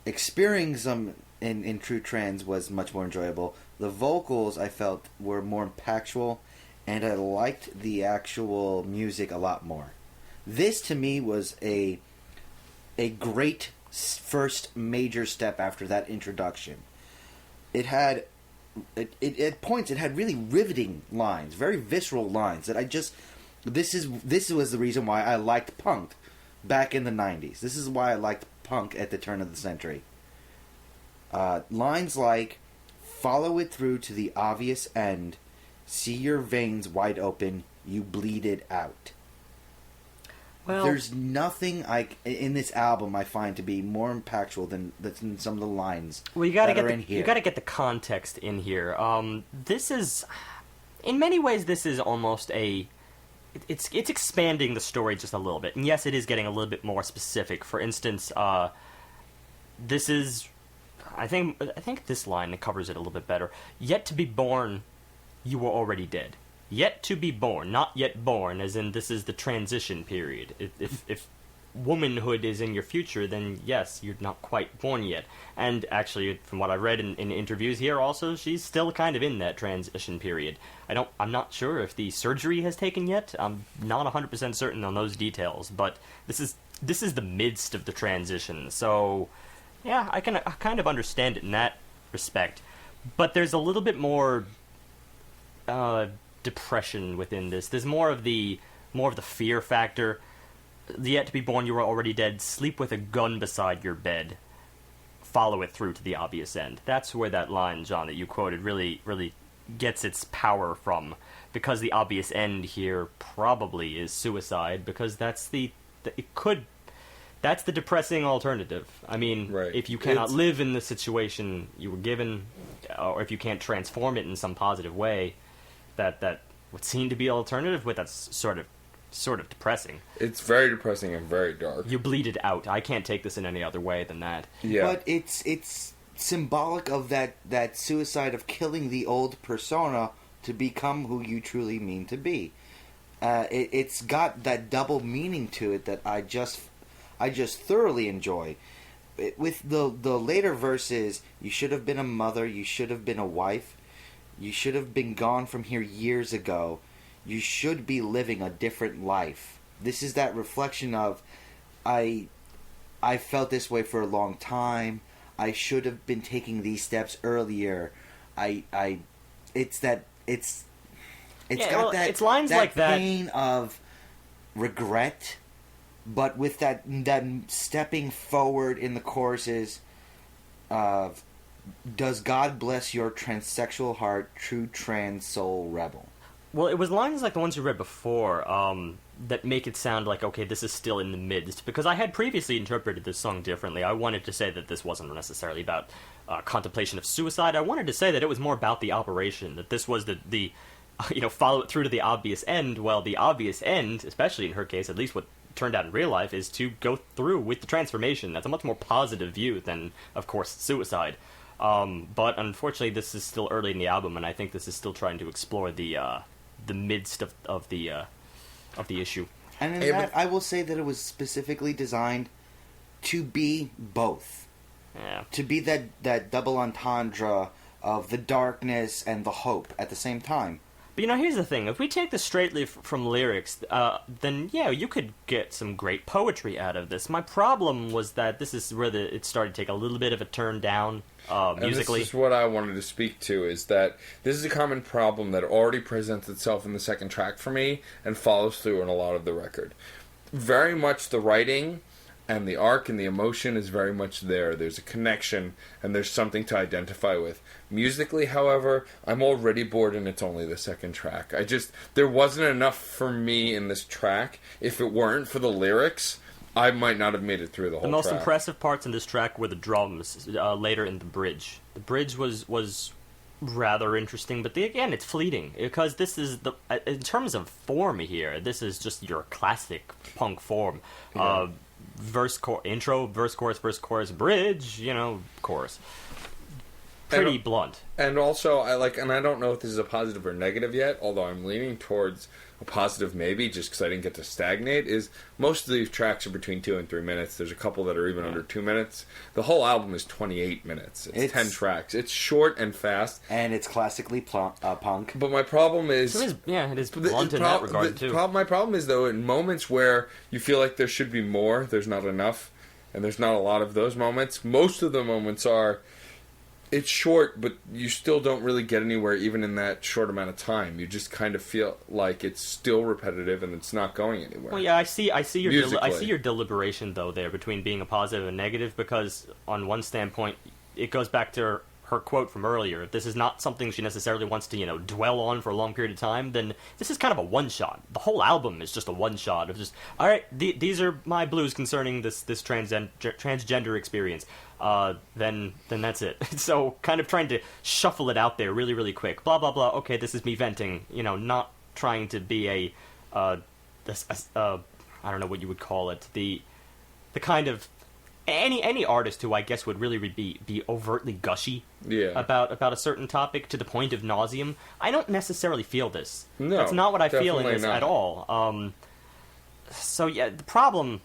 Experiencing them in True Trans was much more enjoyable. The vocals, I felt, were more impactful, and I liked the actual music a lot more. This, to me, was a great first major step after that introduction. It had, at points, it had really riveting lines, very visceral lines that I just... This was the reason why I liked punk back in the 90s. This is why I liked punk at the turn of the century. Lines like, follow it through to the obvious end, see your veins wide open, you bleed it out. Well, there's nothing in this album I find to be more impactful than some of the lines that are in here. You got to get the context in here. This is, in many ways, this is almost it's expanding the story just a little bit. And yes, it is getting a little bit more specific. For instance, this is, I think this line covers it a little bit better. Yet to be born, you were already dead. Yet to be born, not yet born, as in this is the transition period. If womanhood is in your future, then yes, you're not quite born yet. And actually, from what I've read in interviews here also, she's still kind of in that transition period. I'm not sure if the surgery has taken yet. I'm not 100% certain on those details, but this is the midst of the transition. So, yeah, I kind of understand it in that respect. But there's a little bit more depression within this. There's more of the fear factor. The yet to be born, you are already dead. Sleep with a gun beside your bed. Follow it through to the obvious end. That's where that line, John, that you quoted really, really gets its power from. Because the obvious end here probably is suicide. Because that's the depressing alternative. I mean, right. If you cannot live in the situation you were given, or if you can't transform it in some positive way, that would seem to be an alternative, but that's sort of depressing. It's very depressing and very dark. You bleed it out. I can't take this in any other way than that. Yeah. But it's symbolic of that suicide of killing the old persona to become who you truly mean to be. It's got that double meaning to it that I just thoroughly enjoy. With the later verses, you should have been a mother, you should have been a wife, you should have been gone from here years ago. You should be living a different life. This is that reflection of, I felt this way for a long time. I should have been taking these steps earlier. It's lines like that pain of regret, but with that stepping forward in the choruses of, does God bless your transsexual heart, true trans soul rebel? Well, it was lines like the ones you read before that make it sound like, okay, this is still in the midst. Because I had previously interpreted this song differently. I wanted to say that this wasn't necessarily about contemplation of suicide. I wanted to say that it was more about the operation, that this was the follow it through to the obvious end. Well, the obvious end, especially in her case, at least what turned out in real life, is to go through with the transformation. That's a much more positive view than, of course, suicide. But unfortunately, this is still early in the album, and I think this is still trying to explore the midst of the issue. And in that, I will say that it was specifically designed to be both. Yeah. To be that double entendre of the darkness and the hope at the same time. But here's the thing: if we take this straightly from lyrics, then yeah, you could get some great poetry out of this. My problem was that this is where it started to take a little bit of a turn down musically. And this is what I wanted to speak to: is that this is a common problem that already presents itself in the second track for me and follows through in a lot of the record. Very much the writing and the arc and the emotion is very much there. There's a connection, and there's something to identify with. Musically, however, I'm already bored, and it's only the second track. There wasn't enough for me in this track. If it weren't for the lyrics, I might not have made it through the whole track. The most impressive parts in this track were the drums later in the bridge. The bridge was rather interesting, but again, it's fleeting, because this is in terms of form here, this is just your classic punk form. Yeah. Intro, verse, chorus, bridge, chorus. Pretty blunt. And also, and I don't know if this is a positive or negative yet, although I'm leaning towards a positive maybe, just because I didn't get to stagnate, is most of these tracks are between 2 and 3 minutes. There's a couple that are even under 2 minutes. The whole album is 28 minutes. It's 10 tracks. It's short and fast. And it's classically punk. But my problem is... it is blunt in that regard, too. My problem is, though, in moments where you feel like there should be more, there's not enough, and there's not a lot of those moments. Most of the moments are... It's short, but you still don't really get anywhere even in that short amount of time. You just kind of feel like it's still repetitive and it's not going anywhere. Well, yeah, I see your deliberation though there between being a positive and negative, because on one standpoint, it goes back to her quote from earlier. If this is not something she necessarily wants to, dwell on for a long period of time, then this is kind of a one-shot. The whole album is just a one-shot of just, all right, these are my blues concerning this transgender experience. Then that's it. So kind of trying to shuffle it out there really, really quick. Blah, blah, blah. Okay, this is me venting. Not trying to be I don't know what you would call it. The kind of any artist who I guess would really be overtly gushy about a certain topic to the point of nauseum. I don't necessarily feel this. No, that's not what I feel in this not. at all. So yeah, the problem.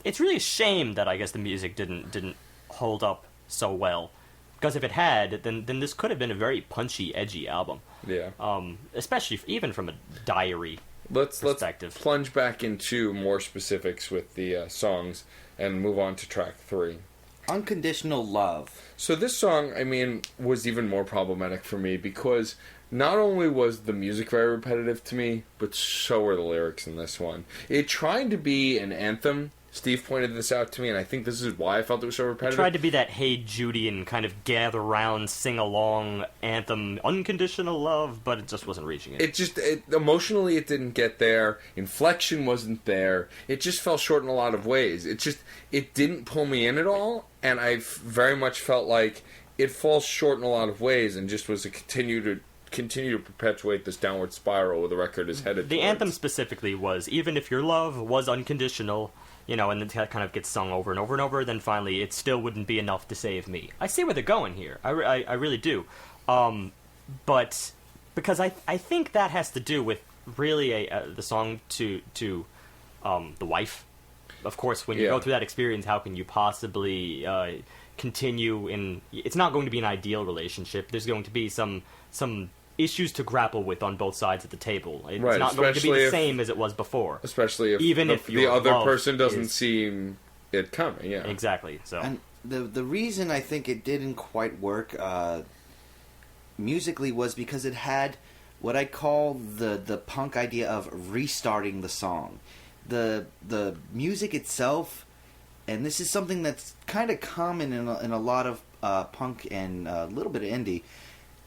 It's really a shame that I guess the music didn't hold up so well, because if it had, then this could have been a very punchy, edgy album. Yeah. Especially even from a diary perspective. Let's plunge back into more specifics with the songs and move on to track 3. Unconditional Love. So this song, was even more problematic for me because not only was the music very repetitive to me, but so were the lyrics in this one. It tried to be an anthem. Steve pointed this out to me, and I think this is why I felt it was so repetitive. It tried to be that Hey Judy and kind of gather round, sing along anthem, Unconditional Love, but it just wasn't reaching it. Emotionally it didn't get there. Inflection wasn't there. It just fell short in a lot of ways. It didn't pull me in at all, and I very much felt like it falls short in a lot of ways and just was a continue to perpetuate this downward spiral where the record is headed The towards. anthem specifically was, even if your love was unconditional, and then that kind of gets sung over and over and over, then finally it still wouldn't be enough to save me. I see where they're going here. I really do. But because I think that has to do with really the song to the wife. Of course, when you go through that experience, how can you possibly continue in... It's not going to be an ideal relationship. There's going to be some issues to grapple with on both sides of the table. It's not going to be the same as it was before. Especially if the other person doesn't see it coming, yeah. Exactly. So, and the reason I think it didn't quite work musically was because it had what I call the punk idea of restarting the song. The music itself, and this is something that's kind of common in a lot of punk and a little bit of indie,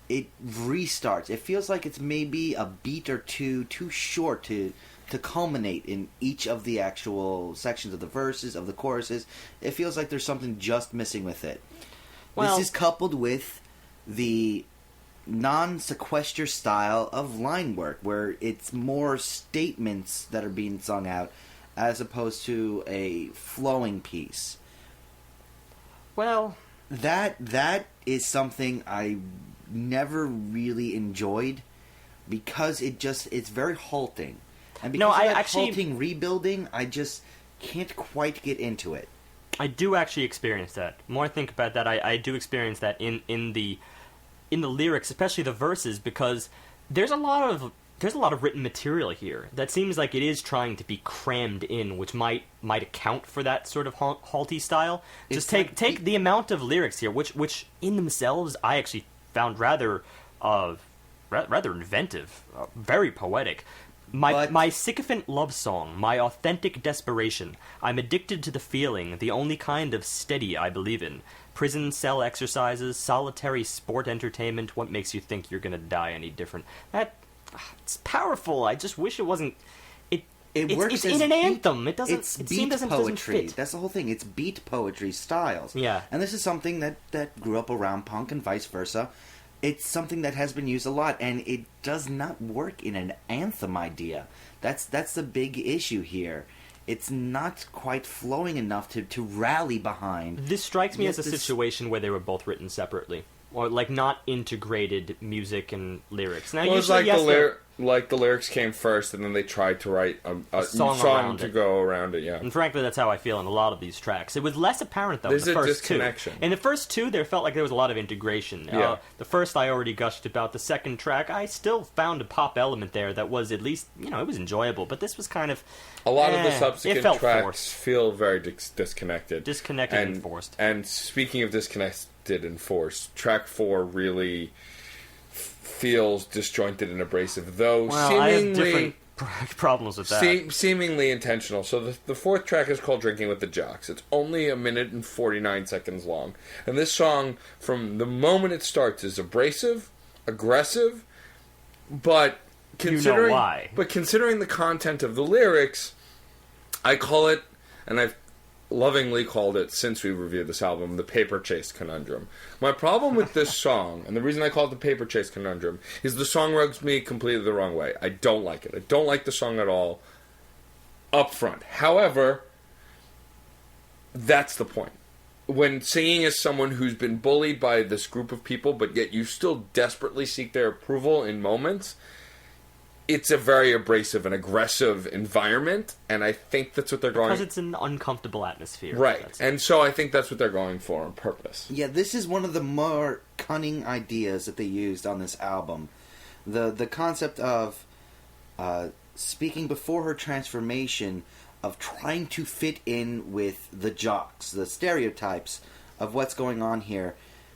it restarts. It feels like it's maybe a beat or two too short to culminate in each of the actual sections of the verses, of the choruses. It feels like there's something just missing with it. Well, this is coupled with the non-sequester style of line work, where it's more statements that are being sung out as opposed to a flowing piece. Well, that is something I never really enjoyed because it's very halting. And because of that halting rebuilding, I just can't quite get into it. I do actually experience that. The more I think about that, I do experience that in the lyrics, especially the verses, because there's a lot of written material here that seems like it is trying to be crammed in, which might account for that sort of halty style. Just take the amount of lyrics here, which in themselves I actually found rather inventive, very poetic. My sycophant love song, my authentic desperation. I'm addicted to the feeling, the only kind of steady I believe in. Prison cell exercises, solitary sport entertainment. What makes you think you're gonna die any different? It's powerful. I just wish it wasn't. It's in an anthem. It doesn't. It's it beat doesn't poetry. fit. That's the whole thing. It's beat poetry styles. Yeah. And this is something that grew up around punk and vice versa. It's something that has been used a lot, and it does not work in an anthem idea. That's the big issue here. It's not quite flowing enough to rally behind. This strikes me as a situation where they were both written separately, or like not integrated music and lyrics. Now, Well, it's usually, like the lyrics came first, and then they tried to write a song song to around it. go around it. Yeah, and frankly, that's how I feel in a lot of these tracks. It was less apparent though. There's in the a first disconnection. two. In the first two, there felt like there was a lot of integration. Yeah. The first I already gushed about. The second track, I still found a pop element there that was at least it was enjoyable. But this was kind of a lot of the it subsequent felt tracks forced. feel very disconnected And forced. And speaking of disconnected and forced, track 4 really feels disjointed and abrasive, though I have seemingly different problems with that. seemingly intentional. So the fourth track is called "Drinking with the Jocks." It's only 1 minute and 49 seconds long, and this song, from the moment it starts, is abrasive, aggressive, but considering why. But considering the content of the lyrics, I call it, and I've lovingly called it since we reviewed this album, the paper chase conundrum. My problem with this song, and the reason I call it the paper chase conundrum, is the song rubs me completely the wrong way. I don't like it. I don't like the song at all up front. However, that's the point. When singing as someone who's been bullied by this group of people, but yet you still desperately seek their approval in moments, it's a very abrasive and aggressive environment, and I think that's what they're going... Because it's an uncomfortable atmosphere. Right, and so I think that's what they're going for on purpose. Yeah, this is one of the more cunning ideas that they used on this album. The concept of speaking before her transformation, of trying to fit in with the jocks, the stereotypes of what's going on here.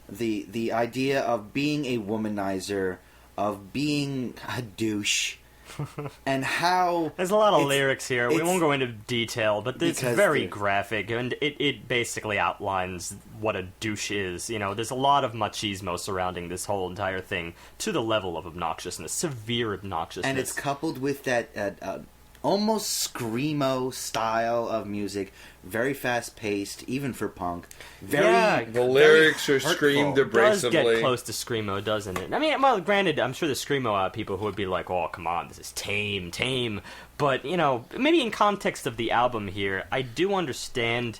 The idea of being a womanizer, of being a douche, and how... There's a lot of lyrics here. We won't go into detail, but it's very the- graphic, and it basically outlines what a douche is. There's a lot of machismo surrounding this whole entire thing, to the level of obnoxiousness, severe obnoxiousness. And it's coupled with that almost screamo style of music, very fast-paced, even for punk. The lyrics are screamed It does abrasively. get close to screamo, doesn't it? I mean, well, granted, I'm sure there's screamo people who would be like, "Oh, come on, this is tame." But maybe in context of the album here, I do understand.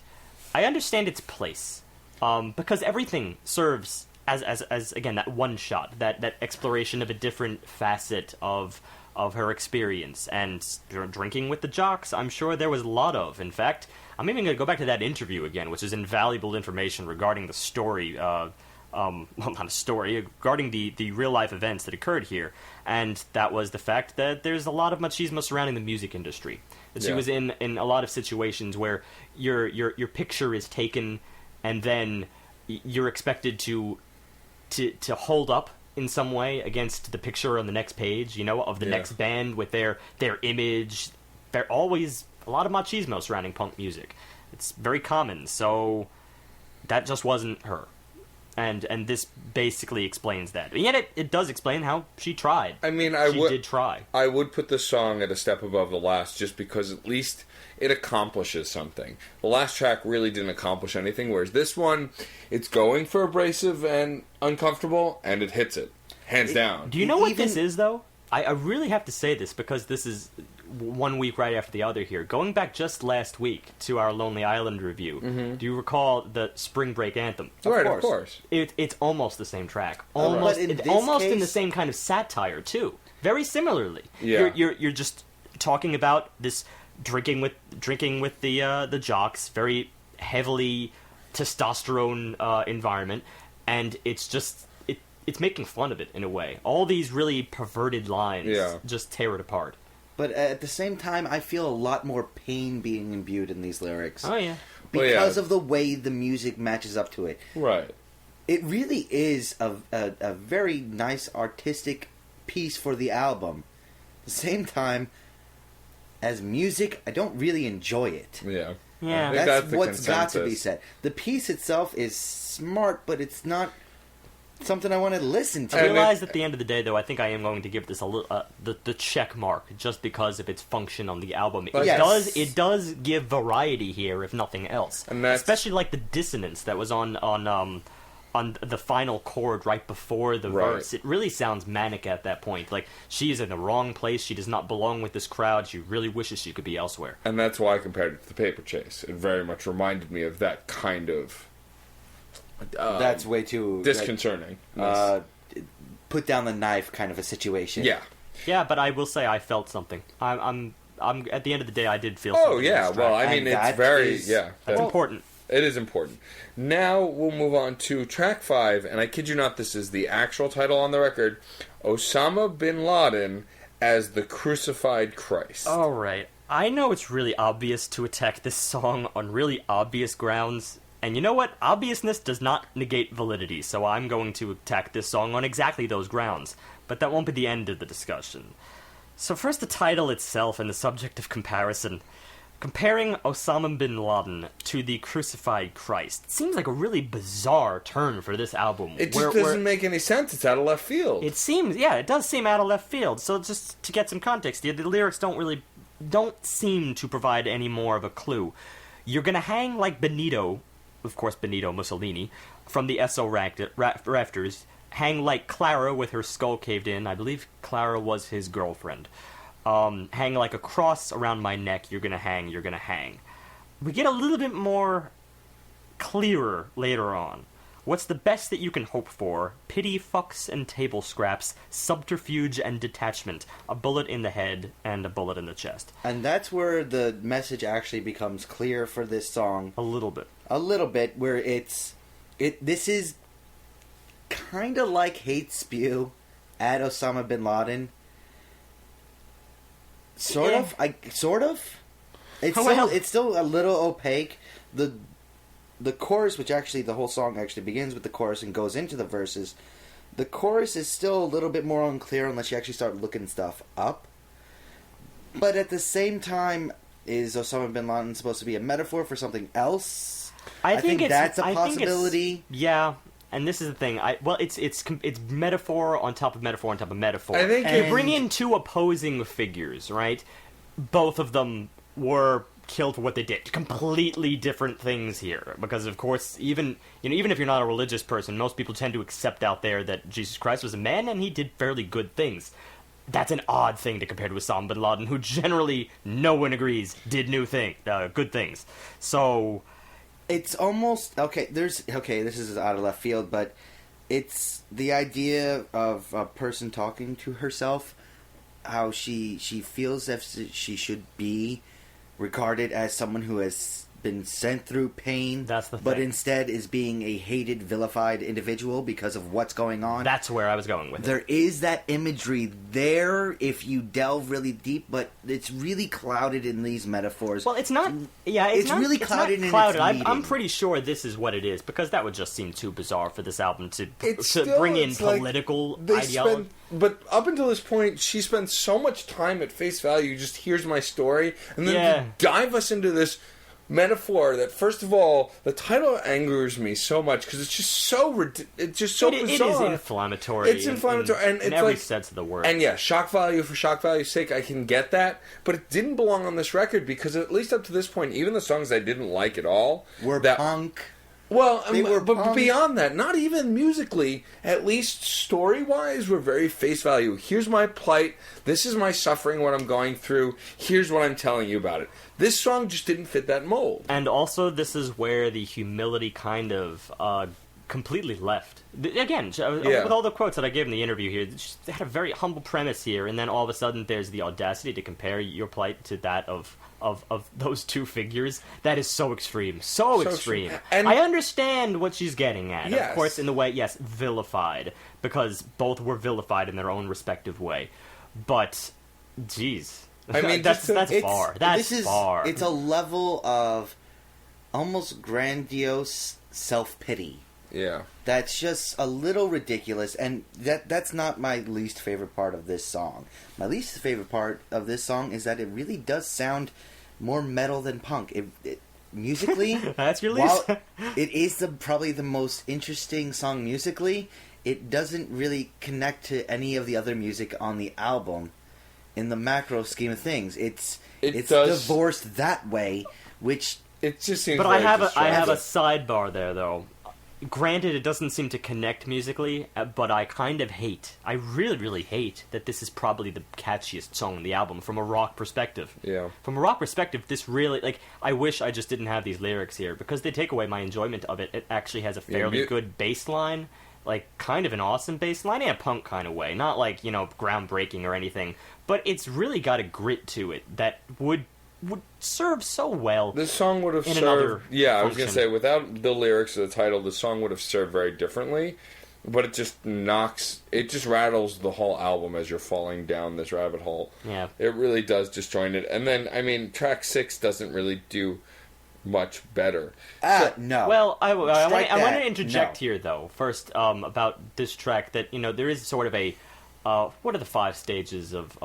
I understand its place, because everything serves as again that one shot, that exploration of a different facet of her experience. And drinking with the jocks, I'm sure there was a lot of. In fact, I'm even going to go back to that interview again, which is invaluable information regarding the story, well, not a story, regarding the real-life events that occurred here. And that was the fact that there's a lot of machismo surrounding the music industry. That she was in a lot of situations where your picture is taken, and then you're expected to hold up in some way against the picture on the next page, of the next band with their image. There's always a lot of machismo surrounding punk music. It's very common, so that just wasn't her. And this basically explains that. And yet it does explain how she tried. I mean, she did try. I would put this song at a step above the last, just because at least it accomplishes something. The last track really didn't accomplish anything, whereas this one, it's going for abrasive and uncomfortable, and it hits it. Hands down. Do you know what this is, though? I really have to say this, because this is 1 week right after the other here. Going back just last week to our Lonely Island review, do you recall the Spring Break anthem? Of course. It's almost the same track. But in In the same kind of satire, too. Very similarly. Yeah. You're just talking about this drinking with the jocks, very heavily testosterone environment, and it's it's making fun of it in a way. All these really perverted lines just tear it apart. But at the same time, I feel a lot more pain being imbued in these lyrics. Oh, yeah. Because of the way the music matches up to it. Right. It really is a very nice artistic piece for the album. At the same time, as music, I don't really enjoy it. Yeah. Yeah. That's the what's got to be consensus. said. The piece itself is smart, but it's not something I want to listen to. I realize at the end of the day, though, I think I am going to give this a little the check mark just because of its function on the album. It does give variety here, if nothing else. And that's... Especially like the dissonance that was on the final chord right before the verse. It really sounds manic at that point. Like, she is in the wrong place. She does not belong with this crowd. She really wishes she could be elsewhere. And that's why I compared it to the Paper Chase. It very much reminded me of that kind of... that's way too... disconcerting. Put down the knife kind of a situation. Yeah. Yeah, but I will say I felt something. I'm at the end of the day, I did feel Oh, something. yeah. Well, I mean, it's very... That's important. It is important. Now we'll move on to track 5, and I kid you not, this is the actual title on the record, Osama bin Laden as the Crucified Christ. All right. I know it's really obvious to attack this song on really obvious grounds, and you know what? Obviousness does not negate validity, so I'm going to attack this song on exactly those grounds. But that won't be the end of the discussion. So first, the title itself and the subject of comparison. Comparing Osama bin Laden to the Crucified Christ seems like a really bizarre turn for this album. It just doesn't make any sense. It's out of left field. It does seem out of left field. So just to get some context, the lyrics don't seem to provide any more of a clue. You're gonna hang like Benito, of course Benito Mussolini, from the SO rafters. Hang like Clara with her skull caved in. I believe Clara was his girlfriend. Hang like a cross around my neck. You're gonna hang. We get a little bit more clearer later on. What's the best that you can hope for? Pity, fucks, and table scraps, subterfuge and detachment, a bullet in the head, and a bullet in the chest. And that's where the message actually becomes clear for this song. A little bit. Where this is kind of like hate spew at Osama bin Laden. Sort of. It's still a little opaque. The chorus, which actually the whole song actually begins with the chorus and goes into the verses, the chorus is still a little bit more unclear unless you actually start looking stuff up. But at the same time, is Osama bin Laden supposed to be a metaphor for something else? I think that's a possibility. Yeah. And this is the thing. It's metaphor on top of metaphor on top of metaphor. I think you bring in two opposing figures, right? Both of them were killed for what they did. Completely different things here, because of course, even if you're not a religious person, most people tend to accept out there that Jesus Christ was a man and he did fairly good things. That's an odd thing to compare to Osama bin Laden, who generally no one agrees did good things. So. It's almost this is out of left field, but it's the idea of a person talking to herself, how she feels as if she should be regarded as someone who has been sent through pain, but instead is being a hated, vilified individual because of what's going on. That's where I was going with it. There is that imagery there if you delve really deep, but it's really clouded in these metaphors. Well, it's not. Yeah, it's really clouded. In its meaning. I'm pretty sure this is what it is, because that would just seem too bizarre for this album to bring in political ideology. But up until this point, she spent so much time at face value. Just here's my story, and then to dive us into this metaphor that, first of all, the title angers me so much because it's just so bizarre. It is inflammatory. It's inflammatory, and in every sense of the word. And yeah, shock value for shock value's sake, I can get that, but it didn't belong on this record because at least up to this point, even the songs I didn't like at all were punk. Well, but beyond that, not even musically, at least story-wise, we're very face value. Here's my plight. This is my suffering, what I'm going through. Here's what I'm telling you about it. This song just didn't fit that mold. And also, this is where the humility kind of completely left. Again, Yeah. with all the quotes that I gave in the interview here, they had a very humble premise here, and then all of a sudden there's the audacity to compare your plight to that of those two figures. That is so extreme. So extreme. And I understand what she's getting at. Yes. Of course, in the way, yes, vilified, because both were vilified in their own respective way. But, geez. I mean, that's far. That's far. It's a level of almost grandiose self-pity. Yeah. That's just a little ridiculous, and that's not my least favorite part of this song. My least favorite part of this song is that it really does sound more metal than punk. Musically, That's your least. while it is probably the most interesting song musically, it doesn't really connect to any of the other music on the album. In the macro scheme of things, it's divorced that way, which It just seems. But very I have a distracting. sidebar there, though. Granted, it doesn't seem to connect musically, but I kind of hate, I really, really hate that this is probably the catchiest song on the album from a rock perspective. Yeah. From a rock perspective, this really, like, I wish I just didn't have these lyrics here, because they take away my enjoyment of it. It actually has a fairly good bass line, like, kind of an awesome bass line in a punk kind of way. Not like, groundbreaking or anything, but it's really got a grit to it that would serve so well. This song would have in served. another Yeah, I was going to function. say, without the lyrics of the title, the song would have served very differently. But it just rattles the whole album as you're falling down this rabbit hole. Yeah. It really does disjoint it. And then, I mean, track 6 doesn't really do much better. no. Well, I want that. to interject No. here, though, first, about this track, that, there is sort of a, what are the 5 stages of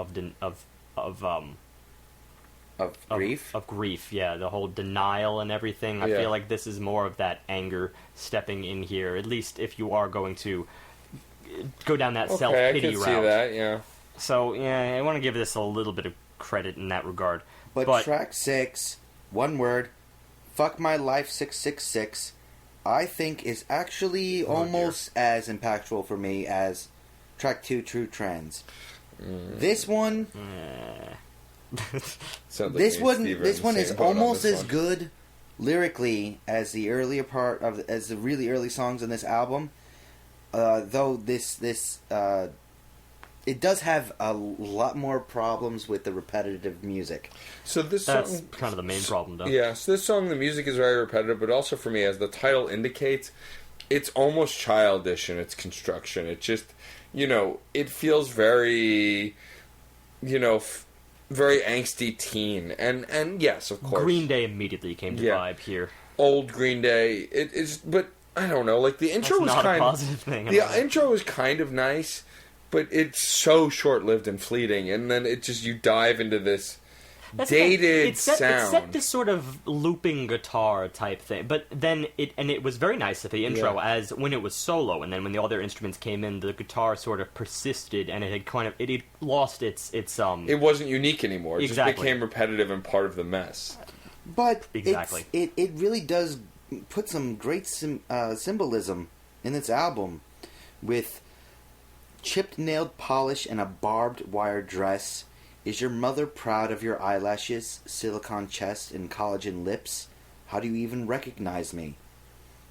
grief. Of grief, yeah, the whole denial and everything. I Yeah. feel like this is more of that anger stepping in here, at least if you are going to go down that Okay, I self-pity can route. see that, yeah. So, yeah, I want to give this a little bit of credit in that regard. But track 6, one word, fuck my life 666, I think is actually almost as impactful for me as track 2, True Trans. This one... Sounds like This me and one, Steve are this in one the is same boat on almost this as one. good lyrically as the earlier part of as the really early songs on this album. Though this it does have a lot more problems with the repetitive music. So this That's song, kind of the main problem, though. yeah. So this song, the music is very repetitive, but also for me, as the title indicates, it's almost childish in its construction. It just, it feels very, very angsty teen, and yes, of course, Green Day immediately came to Yeah. vibe here. old Green Day. It is, but I don't know. Like the intro That's was not a kind positive thing. The intro was kind of nice, but it's so short-lived and fleeting, and then you dive into this dated sound. It set this sort of looping guitar type thing, but then it was very nice at the intro, as when it was solo, and then when the other instruments came in, the guitar sort of persisted, and it had lost its It wasn't unique anymore. It Exactly. just became repetitive and part of the mess. But Exactly. it really does put some great symbolism in its album, with chipped nailed polish and a barbed wire dress. Is your mother proud of your eyelashes, silicone chest, and collagen lips? How do you even recognize me?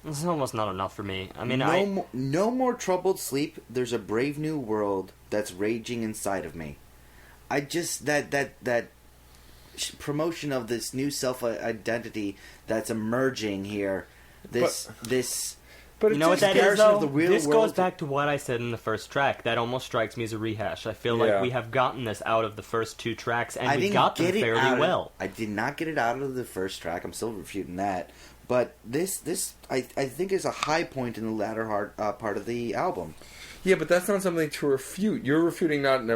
It's almost not enough for me. I mean, no more troubled sleep. There's a brave new world that's raging inside of me. I just that promotion of this new self identity that's emerging here. But you know what that is, comparison though? of the real This world goes back to what I said in the first track. That almost strikes me as a rehash. I feel Yeah. like we have gotten this out of the first 2 tracks, and I we didn't got them get it fairly out well. I did not get it out of the first track. I'm still refuting that. But this I think is a high point in the latter part of the album. Yeah, but that's not something to refute. You're refuting not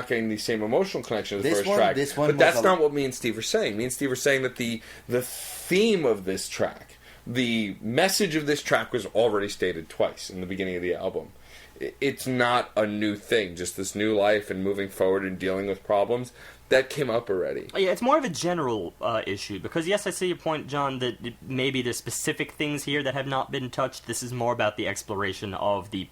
getting the same emotional connection as the first track. But that's not what me and Steve are saying. Me and Steve are saying that the theme of this track, the message of this track, was already stated twice in the beginning of the album. It's not a new thing, just this new life and moving forward and dealing with problems. That came up already. Yeah, it's more of a general issue, because yes, I see your point, John, that maybe there's specific things here that have not been touched. This is more about the exploration of the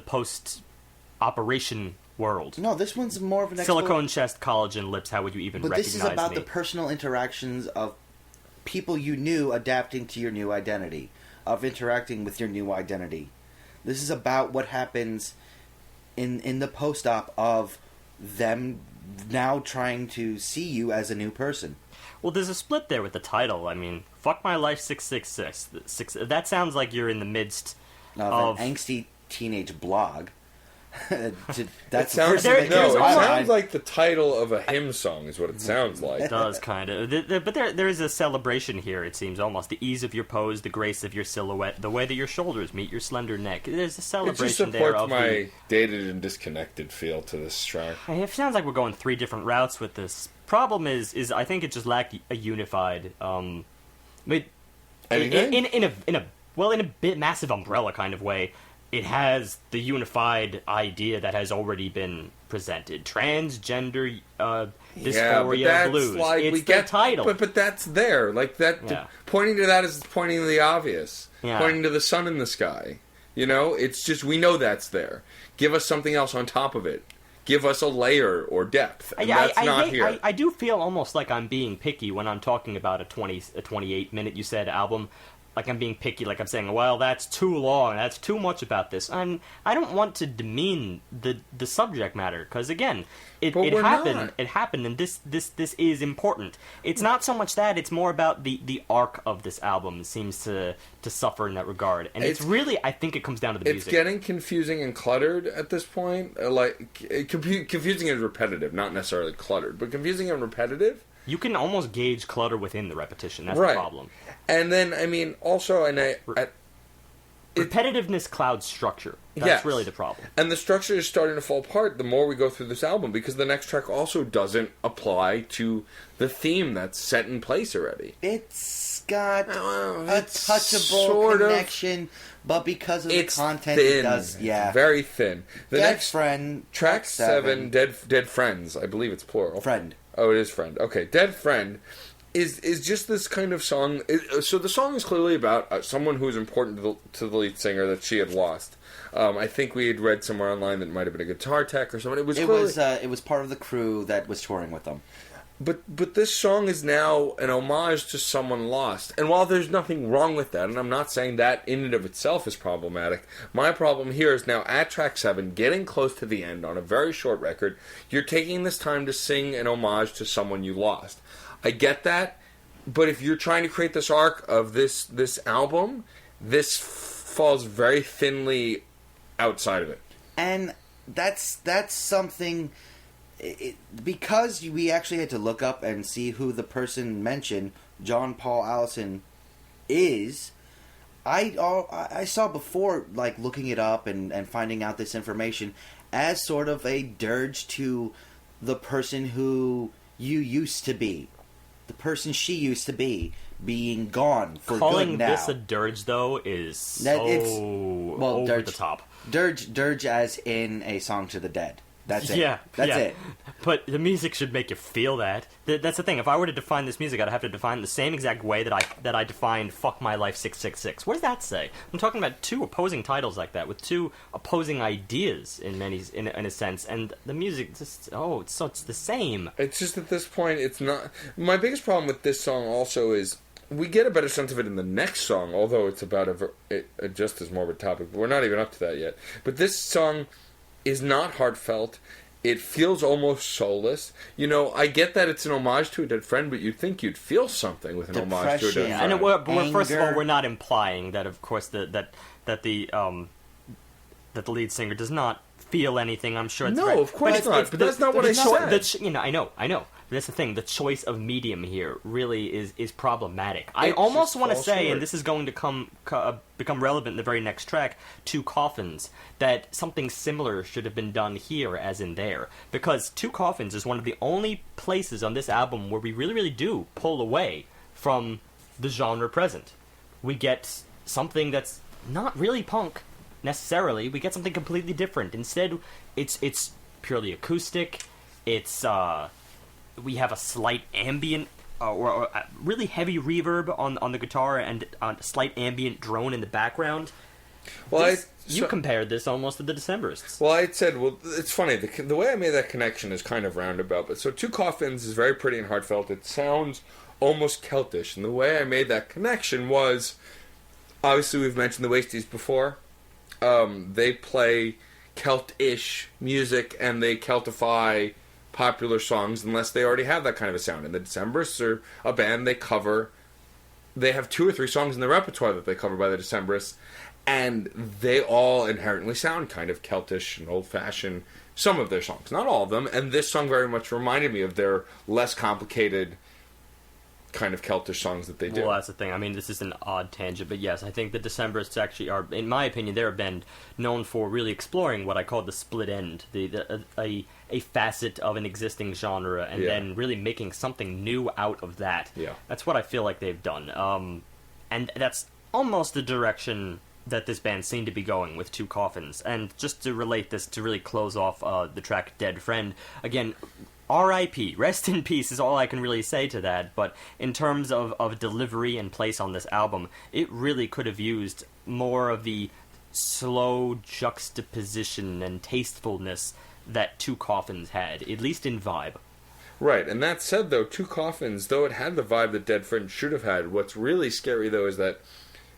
post-operation world. No, this one's more of an Silicone chest, collagen lips, how would you even But recognize this is about me? the personal interactions of people you knew adapting to your new identity, of interacting with your new identity. This is about what happens in the post-op of them now trying to see you as a new person. Well, there's a split there with the title. I mean, Fuck My Life 666. That sounds like you're in the midst of an angsty teenage blog. That's It the sounds, first thing that no, comes it to my sounds mind. like the title of a hymn song is what it sounds like. It does, kind of. But there is a celebration here, it seems, almost. The ease of your pose, the grace of your silhouette, the way that your shoulders meet your slender neck. There's a It celebration just there supports of my dated and disconnected feel to this track. It sounds like we're going three different routes with this. Problem is I think it just lacked a unified... Anything? in a bit massive umbrella kind of way, it has the unified idea that has already been presented. Transgender Dysphoria Blues. Like, it's we the get title. But that's there. Like that. Yeah. Pointing to that is pointing to the obvious. Yeah. Pointing to the sun in the sky. You know, it's just we know that's there. Give us something else on top of it. Give us a layer or depth. And that's not here. I do feel almost like I'm being picky when I'm talking about a 28-minute, you said, album. Like I'm being picky, like I'm saying, well, that's too long, that's too much about this. I don't want to demean the subject matter, because again, it happened, and this is important. It's not so much that, it's more about the arc of this album seems to suffer in that regard. And it's really, I think it comes down to the music. It's getting confusing and cluttered at this point. Confusing and repetitive, not necessarily cluttered, but confusing and repetitive. You can almost gauge clutter within the repetition, that's Right. the problem. And then, I mean, also, Repetitiveness clouds structure. That's Yes. really the problem. And the structure is starting to fall apart the more we go through this album, because the next track also doesn't apply to the theme that's set in place already. It's got a it's touchable sort of- connection, but because of the It's content, thin. it does. Yeah, Very thin. The Dead next Friend, track 7, Dead Friends, I believe it's plural. Friend. Oh, it is Friend. Okay, Dead Friend is just this kind of song. So the song is clearly about someone who is important to the lead singer that she had lost. I think we had read somewhere online that it might have been a guitar tech or something. It was part of the crew that was touring with them. But this song is now an homage to someone lost. And while there's nothing wrong with that, and I'm not saying that in and of itself is problematic, my problem here is now at track 7, getting close to the end on a very short record, you're taking this time to sing an homage to someone you lost. I get that, but if you're trying to create this arc of this album, this falls very thinly outside of it. And that's something... because we actually had to look up and see who the person mentioned, John Paul Allison, is. I saw before, like, looking it up and finding out this information as sort of a dirge to the person who you used to be. The person she used to be, being gone for Calling good now. this a dirge, though, is so over dirge, the top. Dirge as in a song to the dead. That's it. That's it. But the music should make you feel that. That's the thing. If I were to define this music, I'd have to define it the same exact way that I defined "Fuck My Life 666." What does that say? I'm talking about two opposing titles like that with two opposing ideas in a sense, and the music just it's the same. It's just at this point, it's not. My biggest problem with this song also is we get a better sense of it in the next song, although it's about a just as morbid topic. But we're not even up to that yet. But this song is not heartfelt. It feels almost soulless. You know, I get that it's an homage to a dead friend, but you'd think you'd feel something with an homage to a dead Depression. friend. And first of all, Anger. we're not implying that, of course, that the lead singer does not feel anything. I'm sure. It's No, right. of course not. But that's not what I said. I know. But that's the thing. The choice of medium here really is problematic. I It almost just want to falls say, short. and this is going to become relevant in the very next track, Two Coffins, that something similar should have been done here as in there. Because Two Coffins is one of the only places on this album where we really, really do pull away from the genre present. We get something that's not really punk, necessarily. We get something completely different. Instead, it's purely acoustic. It's we have a slight ambient or a really heavy reverb on the guitar and a slight ambient drone in the background. Well, You compared this almost to the Decemberists. Well, I said, it's funny. The way I made that connection is kind of roundabout. But so Two Coffins is very pretty and heartfelt. It sounds almost Celtish. And the way I made that connection was, obviously we've mentioned the Wasties before. They play Celt-ish music and they Celtify popular songs unless they already have that kind of a sound. And the Decemberists are a band they have 2 or 3 songs in the repertoire that they cover by the Decemberists, and they all inherently sound kind of Celtish and old-fashioned, some of their songs, not all of them, and this song very much reminded me of their less complicated kind of Celtish songs that they do. Well, that's the thing. I mean, this is an odd tangent, but yes, I think the Decemberists actually are, in my opinion, they're a band known for really exploring what I call the split end, a facet of an existing genre, and then really making something new out of that. Yeah. That's what I feel like they've done. And that's almost the direction that this band seemed to be going with Two Coffins. And just to relate this, to really close off the track Dead Friend, again, R.I.P., rest in peace is all I can really say to that, but in terms of delivery and place on this album, it really could have used more of the slow juxtaposition and tastefulness that Two Coffins had, at least in vibe. Right, and that said, though, Two Coffins, though it had the vibe that Dead Friend should have had, what's really scary, though, is that,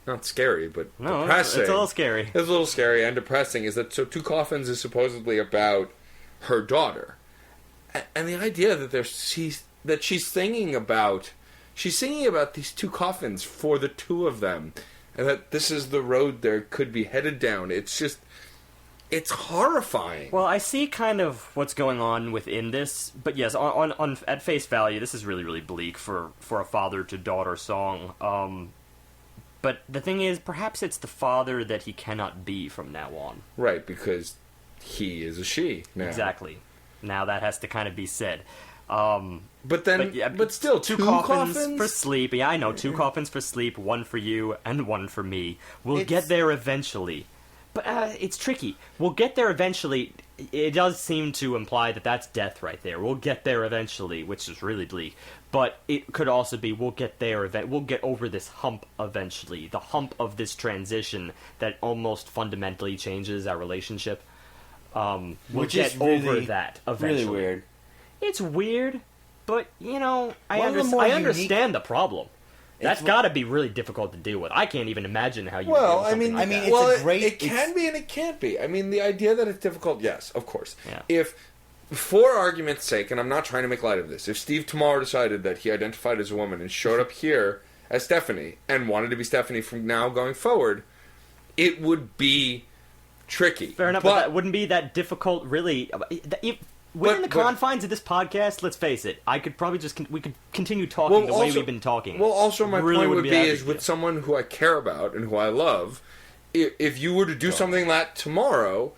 not scary, but depressing. It's a little scary. It's a little scary and depressing, is that, so Two Coffins is supposedly about her daughter. And the idea that she's singing about these 2 coffins for the 2 of them, and that this is the road they could be headed down. It's horrifying. Well, I see kind of what's going on within this, but yes, on at face value, this is really, really bleak for a father-to-daughter song. But the thing is, perhaps it's the father that he cannot be from now on. Right, because he is a she now. Exactly. Now that has to kind of be said. But still, two coffins for sleep. Yeah, I know. 2 coffins for sleep, 1 for you, and 1 for me. We'll get there eventually. But it's tricky. We'll get there eventually. It does seem to imply that that's death right there. We'll get there eventually, which is really bleak. But it could also be we'll get there. We'll get over this hump eventually. The hump of this transition that almost fundamentally changes our relationship. We'll get over that eventually. Really weird. It's weird, but I understand the problem. That's got to be really difficult to deal with. I can't even imagine how you. Well, deal with I mean, it can be and it can't be. I mean, the idea that it's difficult, yes, of course. Yeah. If, for argument's sake, and I'm not trying to make light of this, if Steve tomorrow decided that he identified as a woman and showed up here as Stephanie and wanted to be Stephanie from now going forward, it would be tricky. Fair enough, but that wouldn't be that difficult, really. Within the confines of this podcast, let's face it, I could probably we could continue talking way we've been talking. Well, also my point would be is with someone who I care about and who I love, if you were to do something like tomorrow,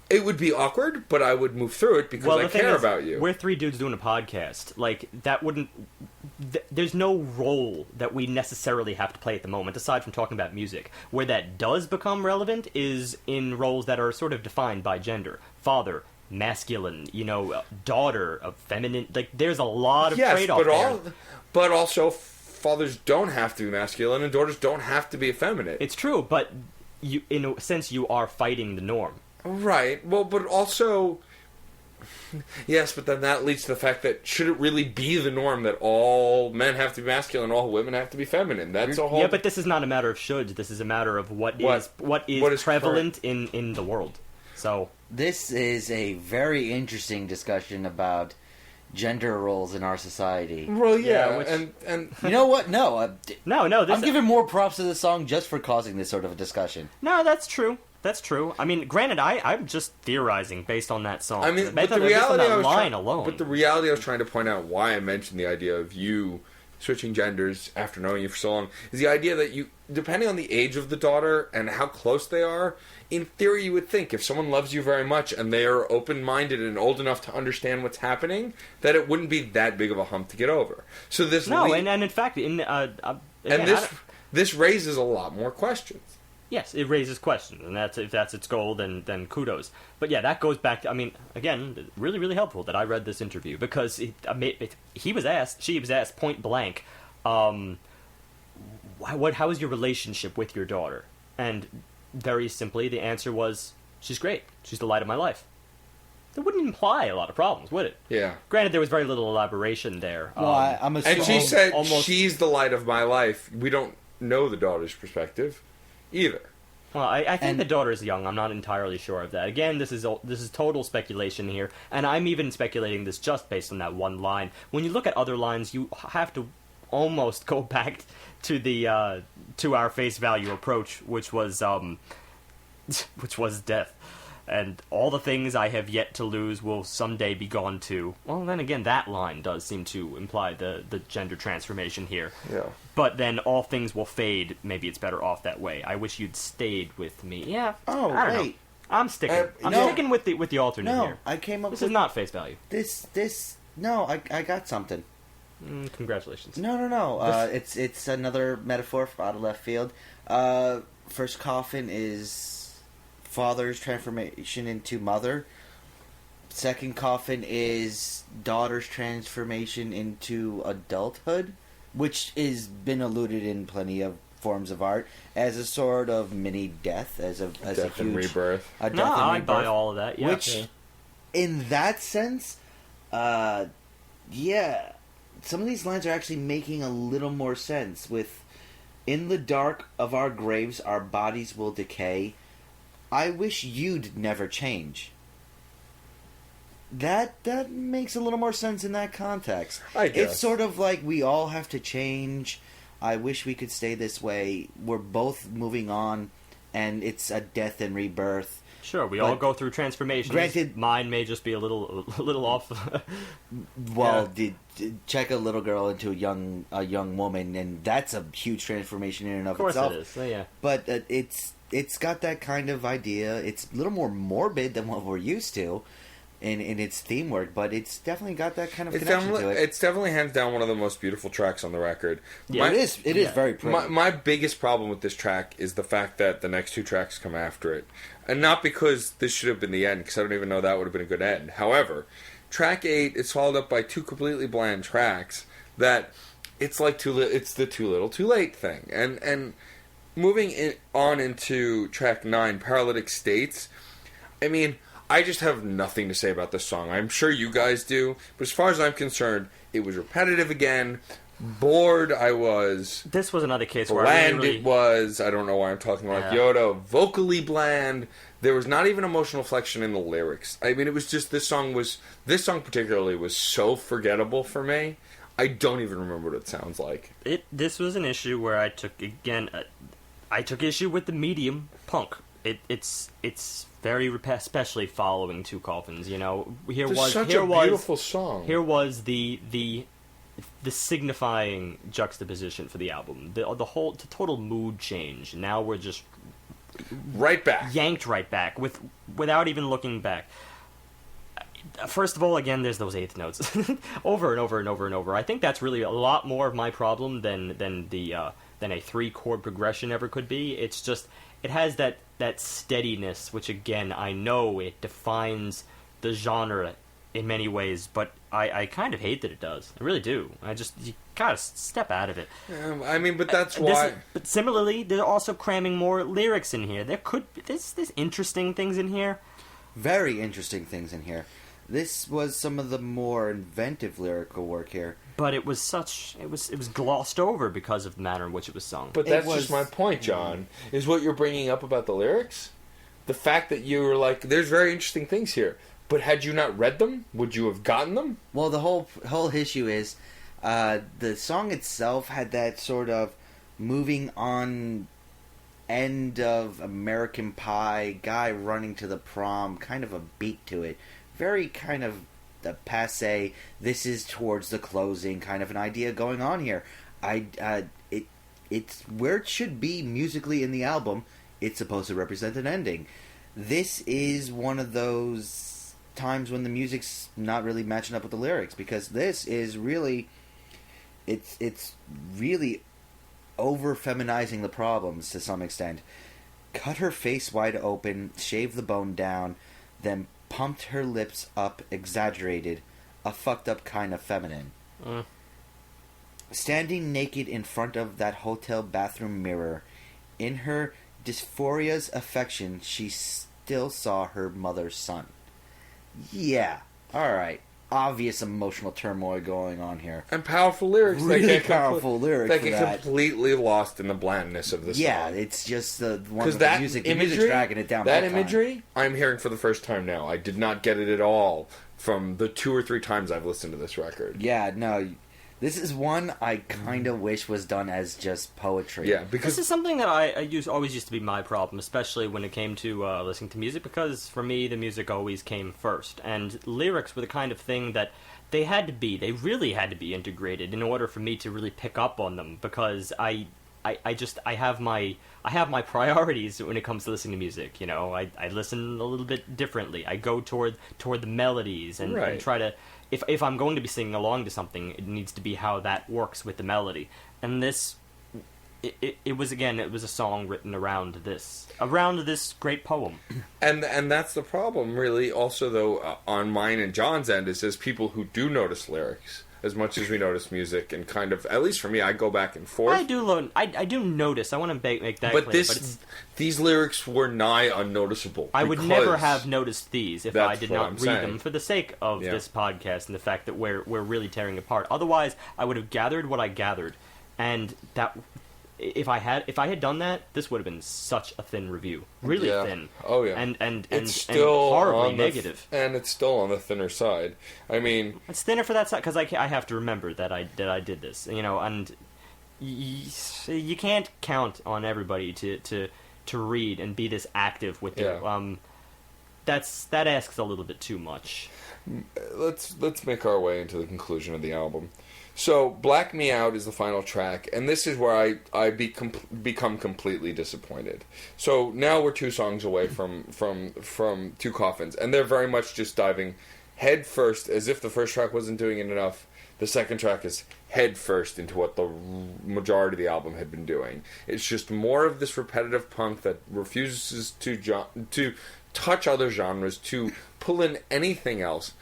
it would be awkward, but I would move through it because I care about you. We're 3 dudes doing a podcast. Like, that wouldn't... there's no role that we necessarily have to play at the moment, aside from talking about music. Where that does become relevant is in roles that are sort of defined by gender. Father, masculine, daughter, of feminine. Like, there's a lot of trade-off there. But also, fathers don't have to be masculine, and daughters don't have to be effeminate. It's true, but in a sense, you are fighting the norm. Right. Well, but also... Yes, but then that leads to the fact that should it really be the norm that all men have to be masculine and all women have to be feminine? That's a whole... Yeah, but this is not a matter of shoulds. This is a matter of what is prevalent in the world. So this is a very interesting discussion about gender roles in our society. Well, yeah, and you know what? No, I'm giving more props to the song just for causing this sort of a discussion. No, that's true. That's true. I mean, granted, I'm just theorizing based on that song. I mean, but the reality I was trying to point out why I mentioned the idea of you switching genders after knowing you for so long is the idea that you, depending on the age of the daughter and how close they are, in theory you would think if someone loves you very much and they are open-minded and old enough to understand what's happening, that it wouldn't be that big of a hump to get over. So this and in fact, this raises a lot more questions. Yes, it raises questions, and if that's its goal, then kudos. But yeah, that goes back to, I mean, again, really, really helpful that I read this interview, because she was asked point blank, how is your relationship with your daughter? And very simply, the answer was, she's great. She's the light of my life. That wouldn't imply a lot of problems, would it? Yeah. Granted, there was very little elaboration there. Well, I'm assuming... And she said, almost... she's the light of my life. We don't know the daughter's perspective either. Well, I think the daughter is young. I'm not entirely sure of that. Again, this is total speculation here, and I'm even speculating this just based on that one line. When you look at other lines, you have to almost go back to the to our face value approach, which was death. And all the things I have yet to lose will someday be gone too. Well, then again, that line does seem to imply the gender transformation here. Yeah. But then all things will fade. Maybe it's better off that way. I wish you'd stayed with me. Yeah. Oh, I don't wait. know. I'm sticking. I'm no. sticking with the alternate No, here. I came up This with... is not face value. No, I got something. Congratulations. No. It's another metaphor out of left field. First coffin is father's transformation into mother. Second coffin is daughter's transformation into adulthood, which is been alluded in plenty of forms of art as a sort of mini death, as a Death huge and rebirth. A death No, and I rebirth, buy all of that. Yeah. which, in that sense, yeah, some of these lines are actually making a little more sense. With, in the dark of our graves, our bodies will decay. I wish you'd never change. That makes a little more sense in that context. I guess. It's sort of like we all have to change. I wish we could stay this way. We're both moving on, and it's a death and rebirth. Sure, we all go through transformations. Granted- mine may just be a little off. Well, check a little girl into a young woman, and that's a huge transformation in and of itself. Of course it is. Yeah. But it's got that kind of idea. It's a little more morbid than what we're used to in its theme work, but it's definitely got that kind of connection to it. It's definitely hands down one of the most beautiful tracks on the record. Yeah, It is very pretty. My biggest problem with this track is the fact that the next two tracks come after it. And not because this should have been the end, because I don't even know that would have been a good end. However, track 8 is followed up by two completely bland tracks that it's like it's the too little, too late thing. And moving on into track 9, Paralytic States, I mean, I just have nothing to say about this song. I'm sure you guys do, but as far as I'm concerned, it was repetitive again. Bored I was. This was another case where bland it was. I don't know why I'm talking like Yoda. Vocally bland. There was not even emotional flexion in the lyrics. I mean, it was just this song particularly was so forgettable for me. I don't even remember what it sounds like. This was an issue where I took issue with the medium punk. It's very especially following Two Coffins. You know, beautiful song. Here was the signifying juxtaposition for the album. The total mood change. Now we're just right back, yanked right back without even looking back. First of all, again, there's those eighth notes over and over and over and over. I think that's really a lot more of my problem than a 3-chord progression ever could be. It's just it has that steadiness, which again I know it defines the genre in many ways, but I kind of hate that it does. I really do. You gotta step out of it. I mean, but that's why. But similarly, they're also cramming more lyrics in here. There could be there's interesting things in here. Very interesting things in here. This was some of the more inventive lyrical work here. But it was glossed over because of the manner in which it was sung. But that's just my point, John, is what you're bringing up about the lyrics. The fact that you were like, there's very interesting things here. But had you not read them, would you have gotten them? Well, the whole issue is the song itself had that sort of moving on end of American Pie, guy running to the prom, kind of a beat to it. Very kind of the passe, this is towards the closing kind of an idea going on here. It's where it should be musically in the album. It's supposed to represent an ending. This is one of those times when the music's not really matching up with the lyrics, because this is really it's really over feminizing the problems to some extent. Cut her face wide open, shave the bone down, then pumped her lips up, exaggerated, a fucked up kind of feminine. Standing naked in front of that hotel bathroom mirror, in her dysphoria's affection, she still saw her mother's son. Yeah. All right. Obvious emotional turmoil going on here. And powerful lyrics. Really powerful lyrics that for get that. completely lost in the blandness of the song. Yeah, it's just the one with that the music. imagery, The music's dragging it down. That big time. imagery, I'm hearing for the first time now. I did not get it at all from the 2 or 3 times I've listened to this record. Yeah, no. This is one I kind of wish was done as just poetry. Yeah, because This is something that always used to be my problem, especially when it came to listening to music, because for me the music always came first, and lyrics were the kind of thing that they really had to be integrated in order for me to really pick up on them, because I have my priorities when it comes to listening to music. You know, I listen a little bit differently. I go toward the melodies and try to. If I'm going to be singing along to something, it needs to be how that works with the melody. And this, it was a song written around this great poem. and that's the problem, really. Also, though, on mine and John's end, is as people who do notice lyrics as much as we notice music, and kind of, at least for me, I go back and forth. I do notice. I want to make that but clear. These lyrics were nigh unnoticeable. I would never have noticed these if I did not read saying. them for the sake of this podcast and the fact that we're really tearing apart. Otherwise, I would have gathered what I gathered, and that if I had done that, this would have been such a thin review, really thin. Oh yeah, and it's still horribly negative. And it's still on the thinner side. I mean, it's thinner for that side because I have to remember that I did this, you know, and you can't count on everybody to read and be this active with you. That asks a little bit too much. Let's make our way into the conclusion of the album. So, Black Me Out is the final track, and this is where I become completely disappointed. So now we're 2 songs away from 2 Coffins, and they're very much just diving head first, as if the first track wasn't doing it enough. The second track is head first into what the majority of the album had been doing. It's just more of this repetitive punk that refuses to touch other genres, to pull in anything else.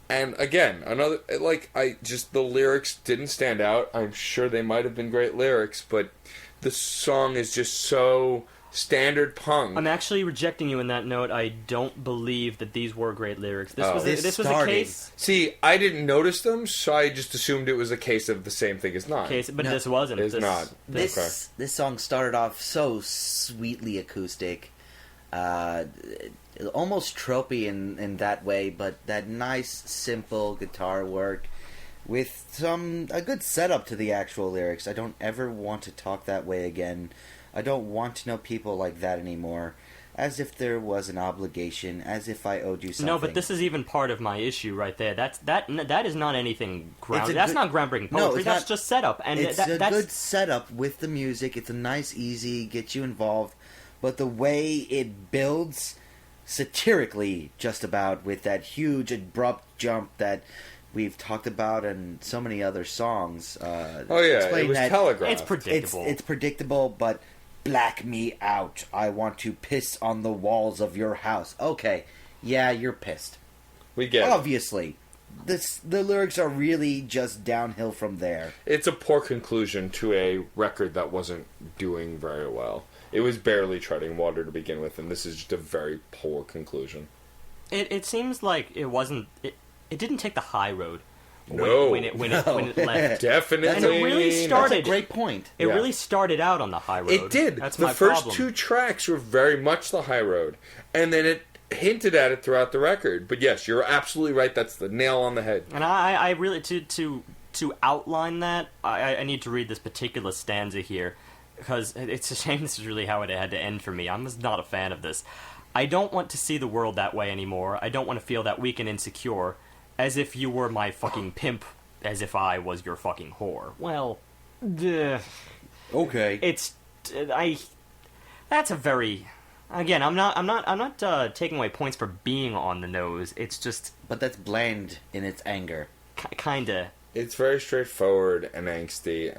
And again, the lyrics didn't stand out. I'm sure they might have been great lyrics, but the song is just so standard punk. I'm actually rejecting you in that note. I don't believe that these were great lyrics. This was a case. See, I didn't notice them, so I just assumed it was a case of the same thing as not. But no, this wasn't. It's not. This song started off so sweetly acoustic. Almost tropey in that way, but that nice, simple guitar work with a good setup to the actual lyrics. I don't ever want to talk that way again. I don't want to know people like that anymore. As if there was an obligation, as if I owed you something. No, but this is even part of my issue right there. That is not anything that's not groundbreaking poetry. That's just setup, and it's a good setup with the music. It's a nice, easy, get you involved. But the way it builds satirically, just about, with that huge abrupt jump that we've talked about in so many other songs. It was telegraphed. It's predictable. It's predictable, but black me out. I want to piss on the walls of your house. Okay, yeah, you're pissed. We get Obviously. The lyrics are really just downhill from there. It's a poor conclusion to a record that wasn't doing very well. It was barely treading water to begin with, and this is just a very poor conclusion. It seems like it wasn't. It didn't take the high road. When it left. Definitely. And it really started. That's a great point. It really started out on the high road. It did. That's the my first problem. 2 tracks were very much the high road, and then it hinted at it throughout the record. But yes, you're absolutely right. That's the nail on the head. And I really to outline that, I need to read this particular stanza here, because it's a shame this is really how it had to end for me. I'm just not a fan of this. I don't want to see the world that way anymore. I don't want to feel that weak and insecure, as if you were my fucking pimp, as if I was your fucking whore. Well, okay. That's a very. Again, I'm not taking away points for being on the nose. It's just. But that's bland in its anger. Kinda. It's very straightforward and angsty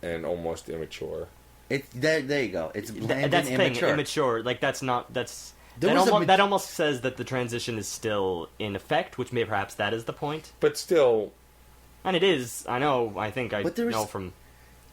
and almost immature. There you go. It's bland That's and the thing, immature. immature. Like that almost says that the transition is still in effect, which perhaps that is the point. But still, And it is. I know. I think I But there was- know from.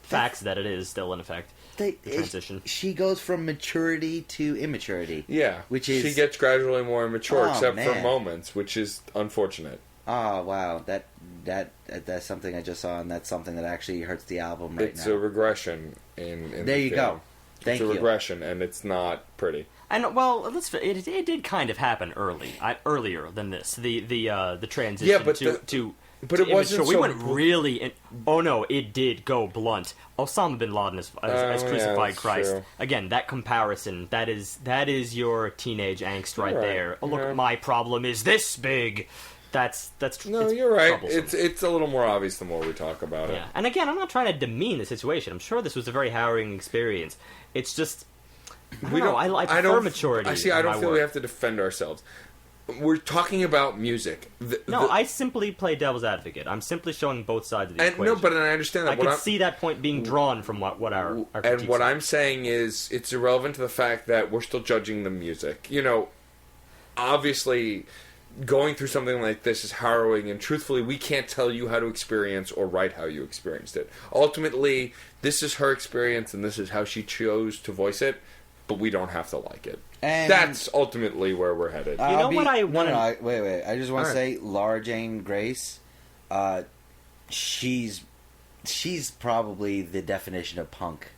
facts that it is still in effect. The transition. She goes from maturity to immaturity. Yeah, which is she gets gradually more immature, except for man. moments, which is unfortunate. Oh wow, that's something I just saw, and that's something that actually hurts the album right now. It's a regression in there the you film. go. Thank you. It's a regression, and it's not pretty. And well, it did kind of happen earlier than this. The transition but it wasn't. We went really in. Oh no, it did go blunt. Osama bin Laden as crucified Christ. True. Again, that comparison, that is your teenage angst right there. Oh look, Yeah. my problem is this big. That's No, you're right. It's a little more obvious the more we talk about it. Yeah, and again, I'm not trying to demean the situation. I'm sure this was a very harrowing experience. It's just I prefer maturity. I don't feel we have to defend ourselves. We're talking about music. I simply play devil's advocate. I'm simply showing both sides of the equation. No, but I understand that. I can see that point being drawn from what our and what are. I'm saying is it's irrelevant to the fact that we're still judging the music. You know, obviously, going through something like this is harrowing, and truthfully, we can't tell you how to experience or write how you experienced it. Ultimately, this is her experience, and this is how she chose to voice it, but we don't have to like it. And that's ultimately where we're headed. What I want to... Wait. I just want to say, Laura Jane Grace, she's probably the definition of punk.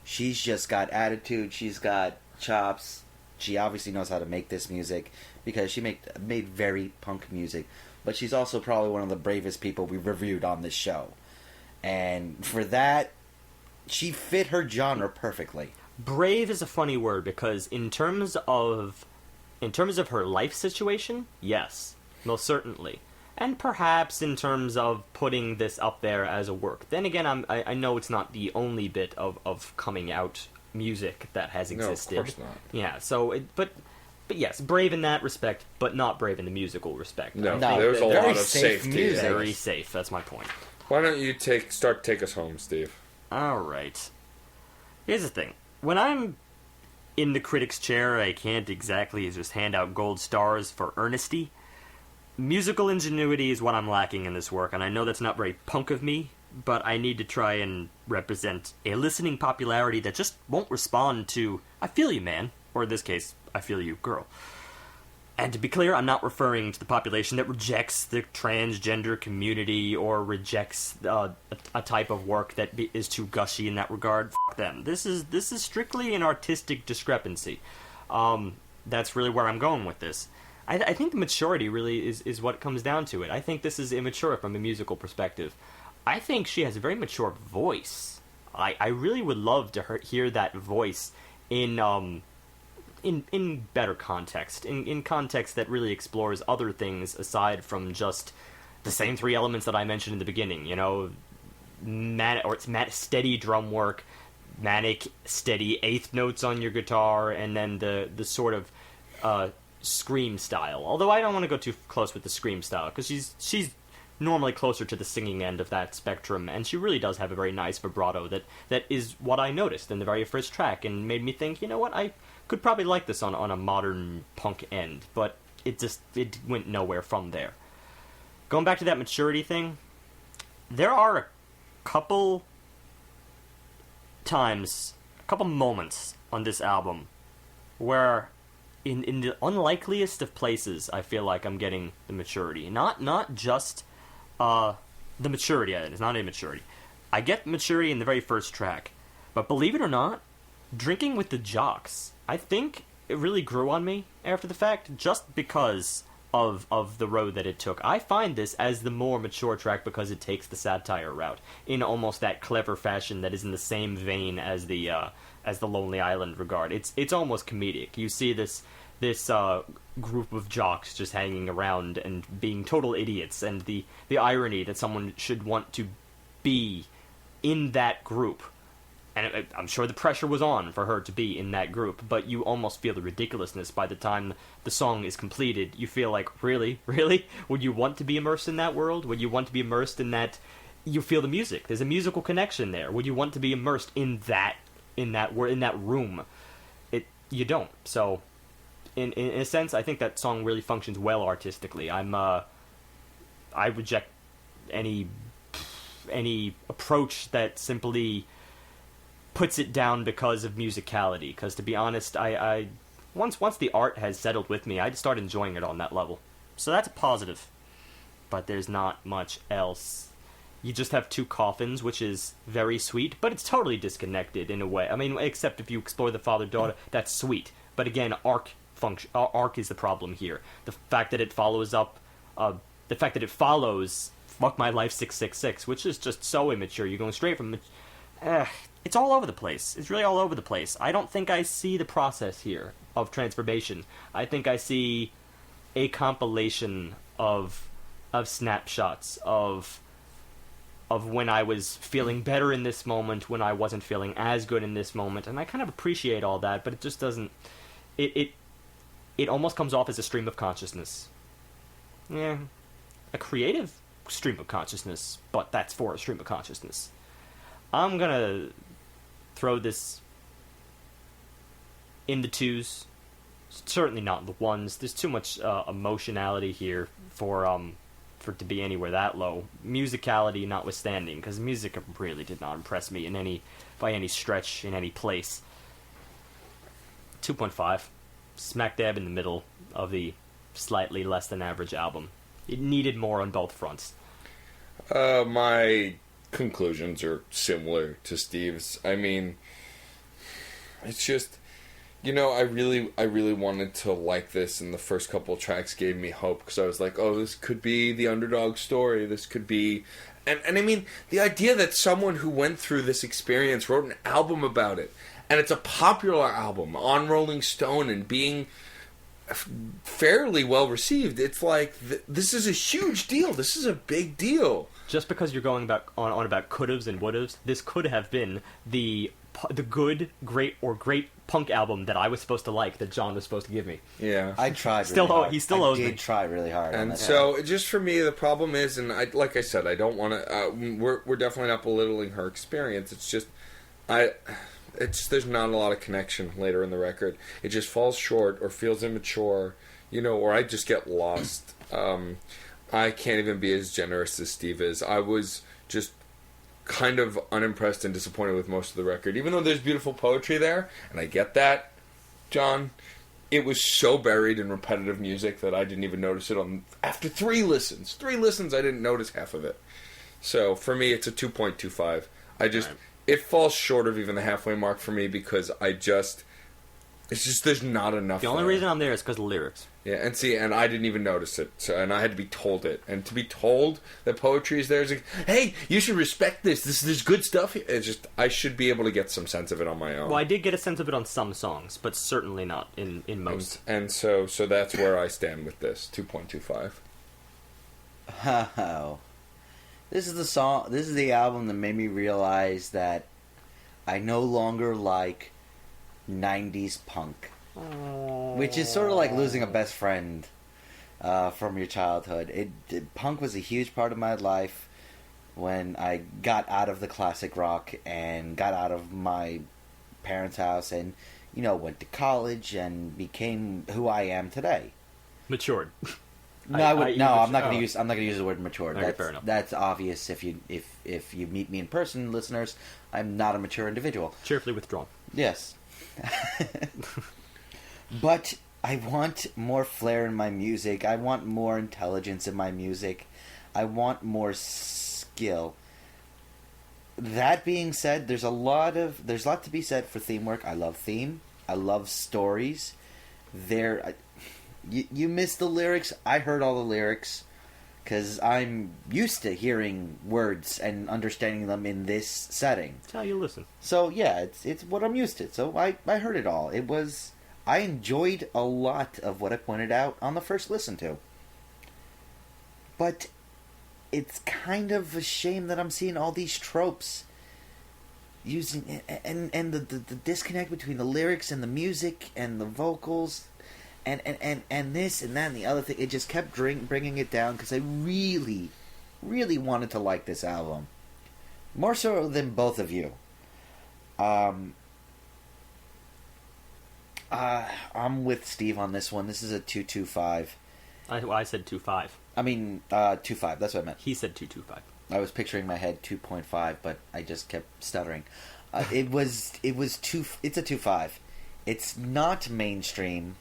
She's just got attitude. She's got chops. She obviously knows how to make this music because she made very punk music. But she's also probably one of the bravest people we reviewed on this show. And for that, she fit her genre perfectly. Brave is a funny word because in terms of her life situation, yes, most certainly. And perhaps in terms of putting this up there as a work. Then again, I know it's not the only bit of coming out music that has existed. No, of course not. Yeah, so but yes, brave in that respect, but not brave in the musical respect. No, there's a lot of safety. Music. Very safe. That's my point. Why don't you take us home, Steve? All right. Here's the thing. When I'm in the critic's chair, I can't exactly just hand out gold stars for earnesty. Musical ingenuity is what I'm lacking in this work, and I know that's not very punk of me, but I need to try and represent a listening popularity that just won't respond to, I feel you, man, or in this case, I feel you, girl. And to be clear, I'm not referring to the population that rejects the transgender community or rejects a type of work that is too gushy in that regard. F*** them. This is strictly an artistic discrepancy. That's really where I'm going with this. I think the maturity really is what comes down to it. I think this is immature from a musical perspective. I think she has a very mature voice. I really would love to hear that voice in better context, in context that really explores other things aside from just the same three elements that I mentioned in the beginning. You know, steady drum work, manic, steady eighth notes on your guitar, and then the sort of scream style. Although I don't want to go too close with the scream style because she's normally closer to the singing end of that spectrum, and she really does have a very nice vibrato that is what I noticed in the very first track and made me think, you know what, I could probably like this on a modern punk end, but it went nowhere from there. Going back to that maturity thing, there are a couple moments on this album where in the unlikeliest of places I feel like I'm getting the maturity. Not just the maturity, it's not immaturity. I get maturity in the very first track, but believe it or not, Drinking with the Jocks, I think it really grew on me after the fact, just because of the road that it took. I find this as the more mature track because it takes the satire route in almost that clever fashion that is in the same vein as the Lonely Island regard. It's almost comedic. You see this group of jocks just hanging around and being total idiots, and the irony that someone should want to be in that group. And I'm sure the pressure was on for her to be in that group, but you almost feel the ridiculousness by the time the song is completed. You feel like, really? Really? Would you want to be immersed in that world? Would you want to be immersed in that? You feel the music. There's a musical connection there. Would you want to be immersed in that room? You don't. So, in a sense, I think that song really functions well artistically. I reject any any approach that simply puts it down because of musicality. Because to be honest, I once the art has settled with me, I start enjoying it on that level. So that's a positive. But there's not much else. You just have two coffins, which is very sweet, but it's totally disconnected in a way. I mean, except if you explore the father-daughter, that's sweet. But again, arc is the problem here. The fact that it follows Fuck My Life 666, which is just so immature. You're going straight from... it's all over the place. It's really all over the place. I don't think I see the process here of transformation. I think I see a compilation of snapshots of when I was feeling better in this moment, when I wasn't feeling as good in this moment, and I kind of appreciate all that, but it just doesn't... It almost comes off as a stream of consciousness. Yeah, a creative stream of consciousness, but that's for a stream of consciousness. I'm gonna throw this in the 2s, certainly not in the 1s. There's too much emotionality here for it to be anywhere that low. Musicality notwithstanding, because music really did not impress me by any stretch, in any place. 2.5. Smack dab in the middle of the slightly less than average album. It needed more on both fronts. My conclusions are similar to Steve's. I mean, it's just, I really wanted to like this, and the first couple of tracks gave me hope, because I was like, oh, this could be the underdog story, this could be... And I mean, the idea that someone who went through this experience wrote an album about it, and it's a popular album on Rolling Stone and being fairly well received, it's like, this is a huge deal, this is a big deal. Just because you're going on about could'ves and would'ves, this could have been the good, great punk album that I was supposed to like, that John was supposed to give me. Yeah. I tried really hard. He still owes me. I did try really hard. And so, just for me, the problem is, and like I said, I don't want to, we're definitely not belittling her experience, it's just, there's not a lot of connection later in the record. It just falls short, or feels immature, or I just get lost. I can't even be as generous as Steve is. I was just kind of unimpressed and disappointed with most of the record. Even though there's beautiful poetry there, and I get that, John, it was so buried in repetitive music that I didn't even notice it after 3 listens. 3 listens, I didn't notice half of it. So, for me, it's a 2.25. It falls short of even the halfway mark for me, because there's not enough. The only reason I'm there is because of the lyrics. Yeah, and I didn't even notice it, and I had to be told it. And to be told that poetry is there is like, hey, you should respect this. There's good stuff here. It's just, I should be able to get some sense of it on my own. Well, I did get a sense of it on some songs, but certainly not in most. And so that's where I stand with this, 2.25. Wow. This is the album that made me realize that I no longer like 90s punk. Which is sort of like losing a best friend from your childhood. Punk was a huge part of my life when I got out of the classic rock and got out of my parents' house and, went to college and became who I am today. Matured. I'm not going to use the word matured. Okay, fair enough. That's obvious if you meet me in person, listeners. I'm not a mature individual. Cheerfully withdrawn. Yes. But I want more flair in my music. I want more intelligence in my music. I want more skill. That being said, there's a lot to be said for theme work. I love theme. I love stories. You missed the lyrics. I heard all the lyrics because I'm used to hearing words and understanding them in this setting. That's how you listen. So yeah, it's what I'm used to. So I heard it all. I enjoyed a lot of what I pointed out on the first listen to. But it's kind of a shame that I'm seeing all these tropes using and the disconnect between the lyrics and the music and the vocals and this and that and the other thing. It just kept bringing it down because I really, really wanted to like this album. More so than both of you. I'm with Steve on this one. This is a 2.25. I said 2.5. I mean, 2.5. That's what I meant. He said 2.25. I was picturing in my head 2.5, but I just kept stuttering. It's a 2.5. It's not mainstream.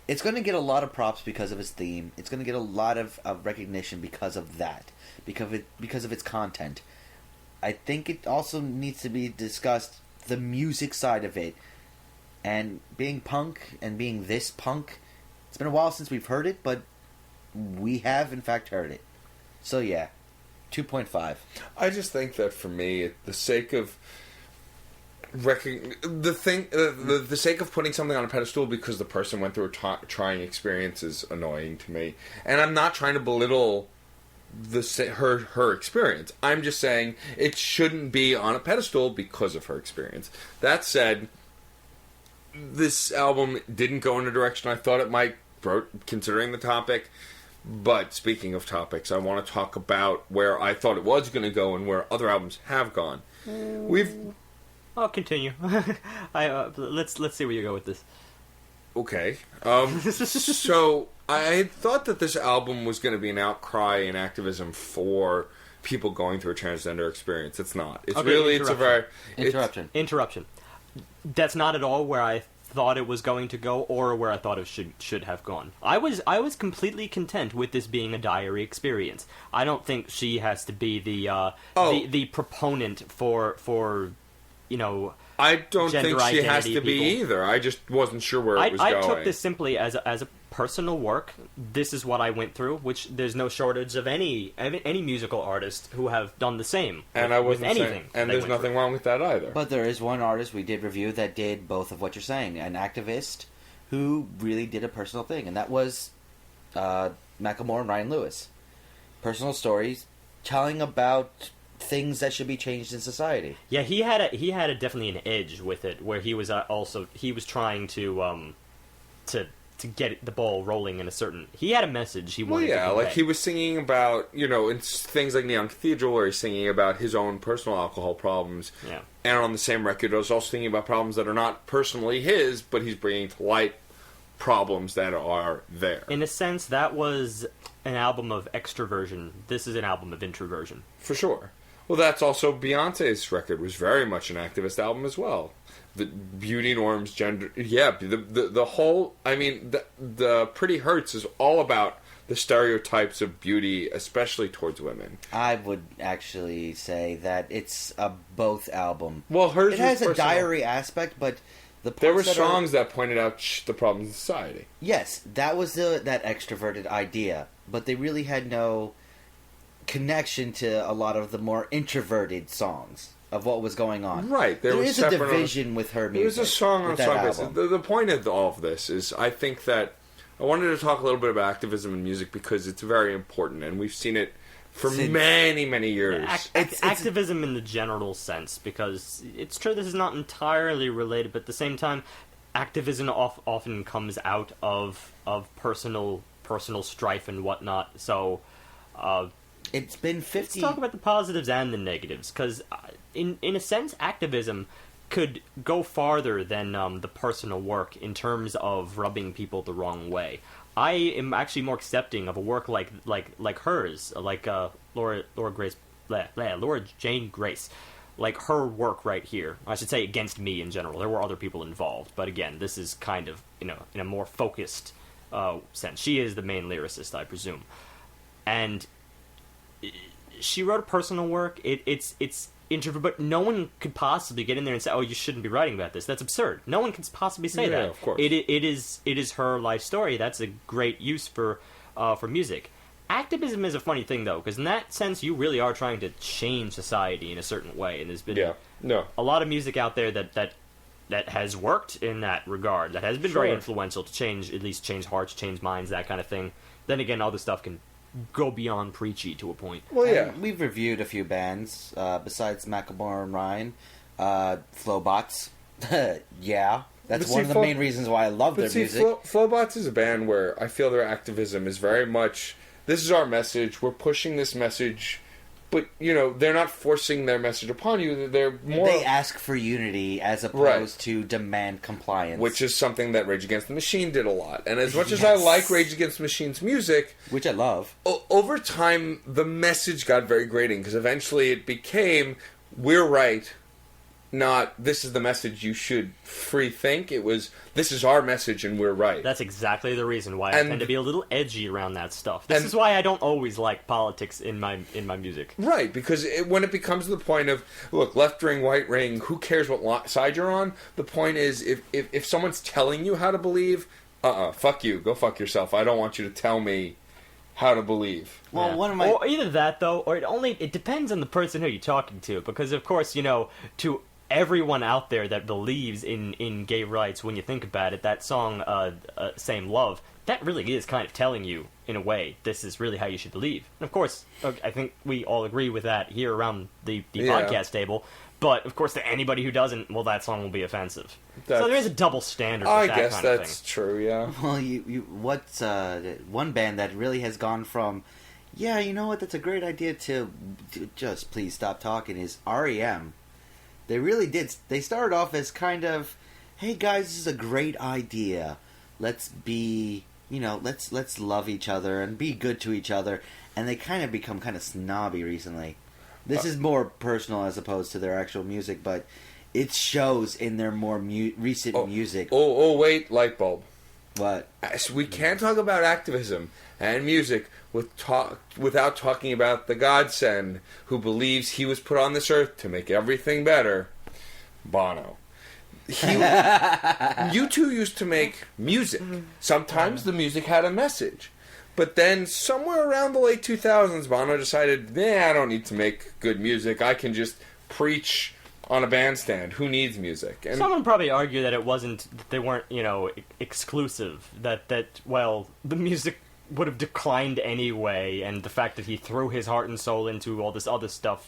It's going to get a lot of props because of its theme. It's going to get a lot of recognition because of that, because of its content. I think it also needs to be discussed, the music side of it, and being punk and being this punk. It's been a while since we've heard it, but we have in fact heard it. So yeah, 2.5. I just think that for me, the sake of the sake of putting something on a pedestal because the person went through a trying experience is annoying to me, and I'm not trying to belittle her experience. I'm just saying it shouldn't be on a pedestal because of her experience. That said, this album didn't go in a direction I thought it might, considering the topic. But speaking of topics, I want to talk about where I thought it was going to go and where other albums have gone. I'll continue. Let's see where you go with this. Okay. So I thought that this album was going to be an outcry and activism for people going through a transgender experience. It's not. It's really Interruption. That's not at all where I thought it was going to go, or where I thought it should have gone. I was completely content with this being a diary experience. I don't think she has to be the proponent for I don't think she has to people. be either. I just wasn't sure where it was going. I took this simply as a personal work. This is what I went through, which there's no shortage of any musical artist who have done the same. And I wasn't anything. And there's nothing wrong with that either. But there is one artist we did review that did both of what you're saying. An activist who really did a personal thing. And that was Macklemore and Ryan Lewis. Personal stories telling about things that should be changed in society. Yeah, he had definitely an edge with it, where he was trying to get the ball rolling in a certain. He had a message he wanted. Well, yeah, like he was singing about in things like Neon Cathedral, where he's singing about his own personal alcohol problems. Yeah, and on the same record, I was also thinking about problems that are not personally his, but he's bringing to light problems that are there. In a sense, that was an album of extroversion. This is an album of introversion, for sure. Well, that's also Beyonce's record was very much an activist album as well. The beauty norms, gender, the whole. I mean, the Pretty Hurts is all about the stereotypes of beauty, especially towards women. I would actually say that it's a both album. Well, hers has a diary aspect, but there were songs that pointed out the problems in society. Yes, that was that extroverted idea, but they really had no connection to a lot of the more introverted songs of what was going on. Right. There is a division with her music. There was a song on song basis. The point of all of this is I think that I wanted to talk a little bit about activism in music because it's very important, and we've seen it for many, many years. Activism in the general sense, because it's true this is not entirely related, but at the same time, activism often comes out of personal strife and whatnot, so... It's been 50... Let's talk about the positives and the negatives, because in a sense, activism could go farther than the personal work in terms of rubbing people the wrong way. I am actually more accepting of a work like hers, like Laura Jane Grace, like her work right here. I should say against me in general. There were other people involved, but again, this is kind of in a more focused sense. She is the main lyricist, I presume, and she wrote a personal work. It's introvert, but no one could possibly get in there and say, "Oh, you shouldn't be writing about this." That's absurd. No one can possibly say that. Of course. It is her life story. That's a great use for music. Activism is a funny thing, though, because in that sense, you really are trying to change society in a certain way, and there's been a lot of music out there that has worked in that regard. That has been very influential to change hearts, change minds, that kind of thing. Then again, all this stuff can go beyond preachy to a point. Well, yeah. And we've reviewed a few bands, besides Macklemore and Ryan. Flowbots. Yeah. That's one of the main reasons why I love their music. Flowbots is a band where I feel their activism is very much, this is our message, we're pushing this message but, they're not forcing their message upon you. They're more... They ask for unity as opposed to demand compliance. Which is something that Rage Against the Machine did a lot. And as much as I like Rage Against the Machine's music... Which I love. Over time, the message got very grating, because eventually it became, we're right, not, this is the message you should free think. It was, this is our message and we're right. That's exactly the reason why I tend to be a little edgy around that stuff. This is why I don't always like politics in my music. Right, because when it becomes to the point of, look, left ring, right ring, who cares what side you're on? The point is, if someone's telling you how to believe, fuck you, go fuck yourself. I don't want you to tell me how to believe. Well, Or either that, though, or it depends on the person who you're talking to, because, of course, to everyone out there that believes in gay rights, when you think about it, that song, Same Love, that really is kind of telling you, in a way, this is really how you should believe. And of course, I think we all agree with that here around the podcast table, but of course to anybody who doesn't, well, that song will be offensive. So there is a double standard with that guess kind of that's thing. true, yeah. Well, what's one band that really has gone from, yeah, you know what, that's a great idea, to just please stop talking, is REM. They really did. They started off as kind of, hey guys, this is a great idea. Let's be, let's love each other and be good to each other. And they kind of become kind of snobby recently. This is more personal as opposed to their actual music, but it shows in their more recent music. Wait, light bulb. What? So we can't talk about activism and music without talking about the godsend who believes he was put on this earth to make everything better, Bono. U2 used to make music. Sometimes the music had a message. But then somewhere around the late 2000s, Bono decided, I don't need to make good music. I can just preach on a bandstand. Who needs music? And someone probably argue that they weren't, exclusive. That the music would have declined anyway, and the fact that he threw his heart and soul into all this other stuff,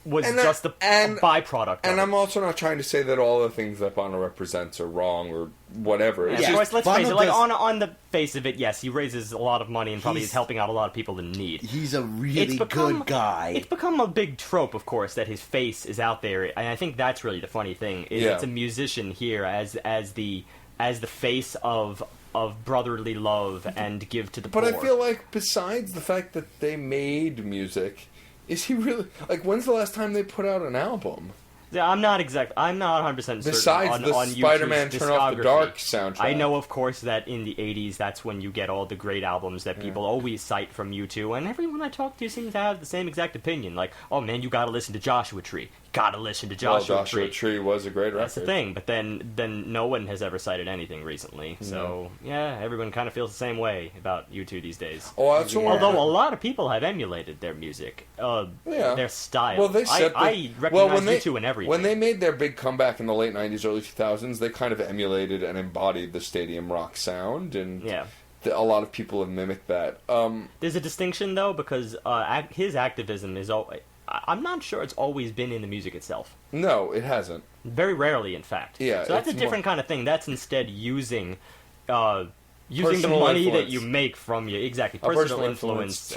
was just a byproduct. And I'm also not trying to say that all the things that Bono represents are wrong or whatever. Of course, let's face it. On the face of it, yes, he raises a lot of money and probably is helping out a lot of people in need. He's a really good guy. It's become a big trope, of course, that his face is out there, and I think that's really the funny thing. It's a musician here as the face of brotherly love and give to the poor. But I feel like besides the fact that they made music, is he really, when's the last time they put out an album? Yeah, I'm not 100% certain. Besides the Spider-Man Turn Off the Dark soundtrack. I know, of course, that in the 80s, that's when you get all the great albums that people always cite from U2, and everyone I talk to seems to have the same exact opinion. Like, oh man, you gotta listen to Joshua Tree. Gotta listen to Joshua Tree. Joshua Tree was a great record. That's the thing, but then no one has ever cited anything recently. So, yeah, everyone kind of feels the same way about U2 these days. Although a lot of people have emulated their music, their style. Well, they said I recognize U2 in everything. When they made their big comeback in the late 90s, early 2000s, they kind of emulated and embodied the stadium rock sound, and a lot of people have mimicked that. There's a distinction, though, because his activism is... I'm not sure it's always been in the music itself. No, it hasn't. Very rarely, in fact. Yeah, so that's a different kind of thing. That's instead using the money that you make from you. Exactly. Personal influence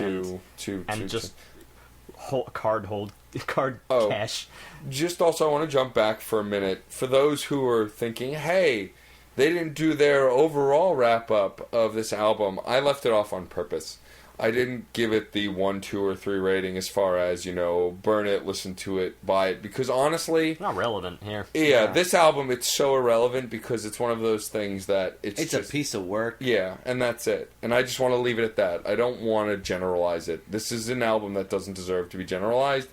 card cash. Just also, I want to jump back for a minute. For those who are thinking, hey, they didn't do their overall wrap-up of this album, I left it off on purpose. I didn't give it the 1, 2, or 3 rating as far as, burn it, listen to it, buy it, because honestly... It's not relevant here. Yeah, this album, it's so irrelevant because it's one of those things that it's just... a piece of work. Yeah, and that's it. And I just want to leave it at that. I don't want to generalize it. This is an album that doesn't deserve to be generalized.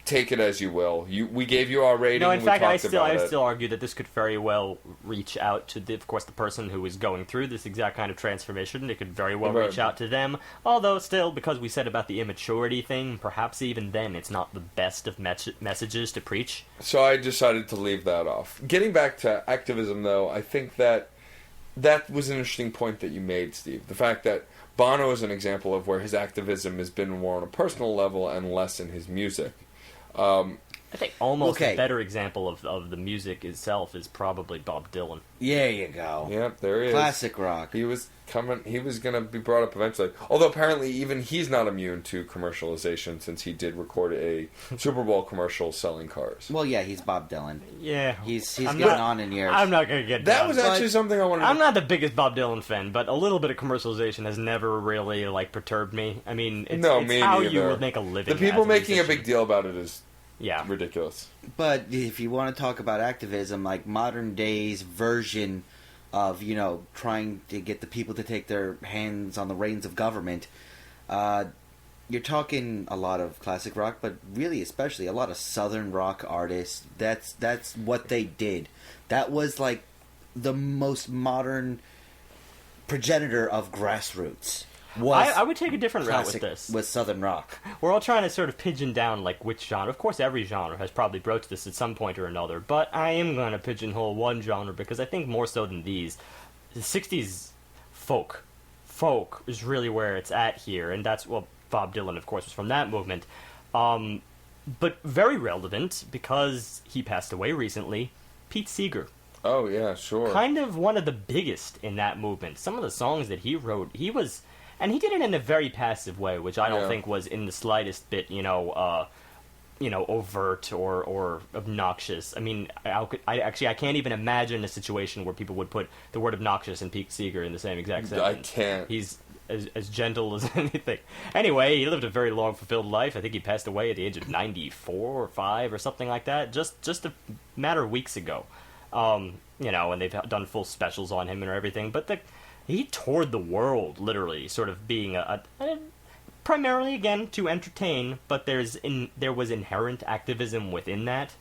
Take it as you will. We gave you our rating. No, in fact, I still argue that this could very well reach out to, of course, the person who is going through this exact kind of transformation. It could very well reach out to them. Although, still, because we said about the immaturity thing, perhaps even then it's not the best of messages to preach. So I decided to leave that off. Getting back to activism, though, I think that was an interesting point that you made, Steve. The fact that Bono is an example of where his activism has been more on a personal level and less in his music. I think almost Okay. a better example of the music itself is probably Bob Dylan. There you go. Yep, there he is. Classic rock. He was going to be brought up eventually. Although apparently even he's not immune to commercialization, since he did record a Super Bowl commercial selling cars. Well, yeah, he's Bob Dylan. Yeah, He's I'm getting not- on in years. I'm not gonna get That down. was actually something I wanted to... I'm not the biggest Bob Dylan fan, but a little bit of commercialization has never really perturbed me. I mean, it's me how neither. you would make a living. The people as making a musician. big deal about it is Yeah. ridiculous. But if you want to talk about activism, like modern day's version of, trying to get the people to take their hands on the reins of government, you're talking a lot of classic rock, but really especially a lot of southern rock artists. That's what they did. That was like the most modern progenitor of grassroots. I would take a different route with Classic this. with southern rock. We're all trying to sort of pigeon down which genre. Of course, every genre has probably broached this at some point or another, but I am going to pigeonhole one genre because I think more so than these, the 60s folk is really where it's at here, and that's, well, Bob Dylan, of course, was from that movement. But very relevant because he passed away recently, Pete Seeger. Oh, yeah, sure. Kind of one of the biggest in that movement. Some of the songs that he wrote, and he did it in a very passive way, which I don't think was in the slightest bit, overt or obnoxious. I mean, I can't even imagine a situation where people would put the word obnoxious and Pete Seeger in the same exact sentence. I can't. He's as gentle as anything. Anyway, he lived a very long, fulfilled life. I think he passed away at the age of 94 or 5 or something like that, just a matter of weeks ago. And they've done full specials on him and everything, but he toured the world, literally, sort of being a primarily, again, to entertain, but there was inherent activism within that.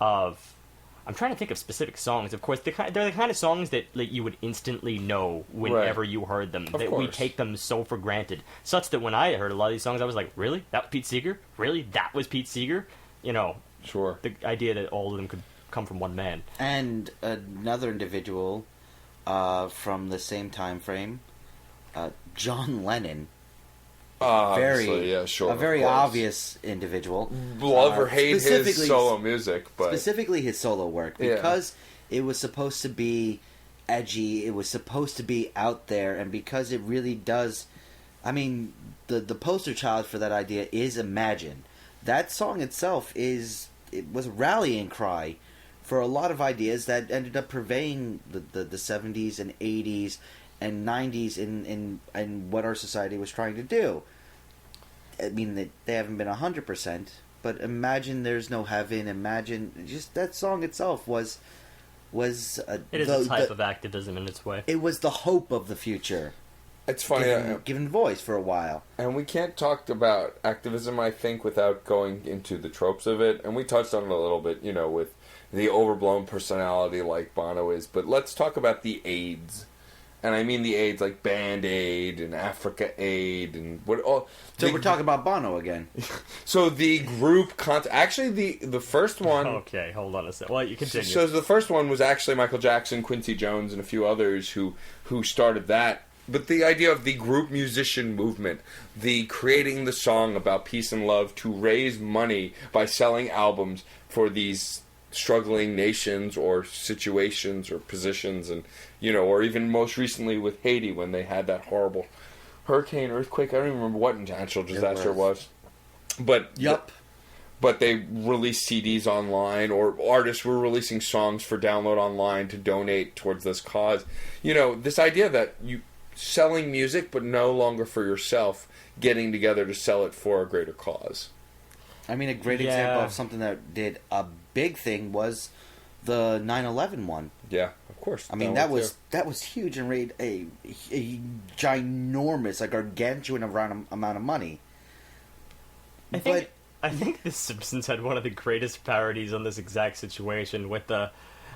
I'm trying to think of specific songs. Of course, they're the kind of songs that you would instantly know whenever you heard them. Of We course. take them so for granted, such that when I heard a lot of these songs, I was like, really? That was Pete Seeger? Really? That was Pete Seeger? Sure. The idea that all of them could come from one man. And another individual from the same time frame, John Lennon. Obviously, yeah, sure. A very of course. obvious individual. Love or hate his specifically- solo music, but Specifically his solo work, Yeah. because it was supposed to be edgy, it was supposed to be out there, and because it really does... I mean, the poster child for that idea is Imagine. That song itself was a rallying cry for a lot of ideas that ended up purveying the 70s and 80s and 90s in what our society was trying to do. I mean, they haven't been 100%, but Imagine There's No Heaven, Imagine... Just that song itself was It is a type of activism in its way. It was the hope of the future. it's funny. Given voice for a while. And we can't talk about activism, I think, without going into the tropes of it. And we touched on it a little bit, with the overblown personality like Bono is. But let's talk about the AIDS. And I mean the AIDS like Band Aid and Africa Aid and what all. So we're talking about Bono again. So the group actually the first one. Okay, hold on a sec. Well, you continue. So the first one was actually Michael Jackson, Quincy Jones, and a few others who started that. But the idea of the group musician movement, the creating the song about peace and love to raise money by selling albums for these struggling nations or situations or positions, and or even most recently with Haiti when they had that horrible hurricane, earthquake. I don't even remember what natural disaster it was. But Yup. But they released CDs online, or artists were releasing songs for download online to donate towards this cause. This idea that you selling music, but no longer for yourself, getting together to sell it for a greater cause. I mean, a great example of something that did a big thing was the 9/11 one. Yeah, of course. I mean, that was huge and made a ginormous, gargantuan amount of money. I think The Simpsons had one of the greatest parodies on this exact situation with there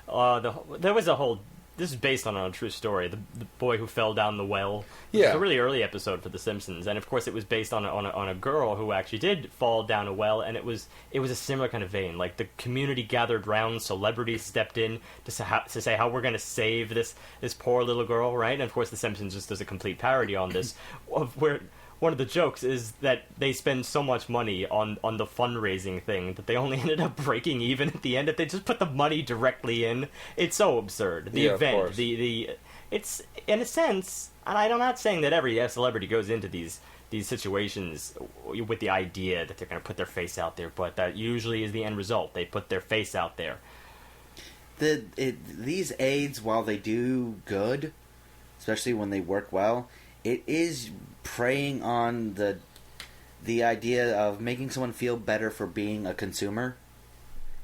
was a whole... This is based on a true story. The boy who fell down the well. It was a really early episode for The Simpsons, and of course it was based on a girl who actually did fall down a well, and it was a similar kind of vein. Like, the community gathered round, celebrities stepped in to say how we're going to save this poor little girl, right? And of course The Simpsons just does a complete parody on this of one of the jokes is that they spend so much money on the fundraising thing that they only ended up breaking even at the end. If they just put the money directly in, it's so absurd. The event, it's in a sense, and I'm not saying that every celebrity goes into these situations with the idea that they're going to put their face out there, but that usually is the end result. They put their face out there. These aids, while they do good, especially when they work well, it is preying on the idea of making someone feel better for being a consumer.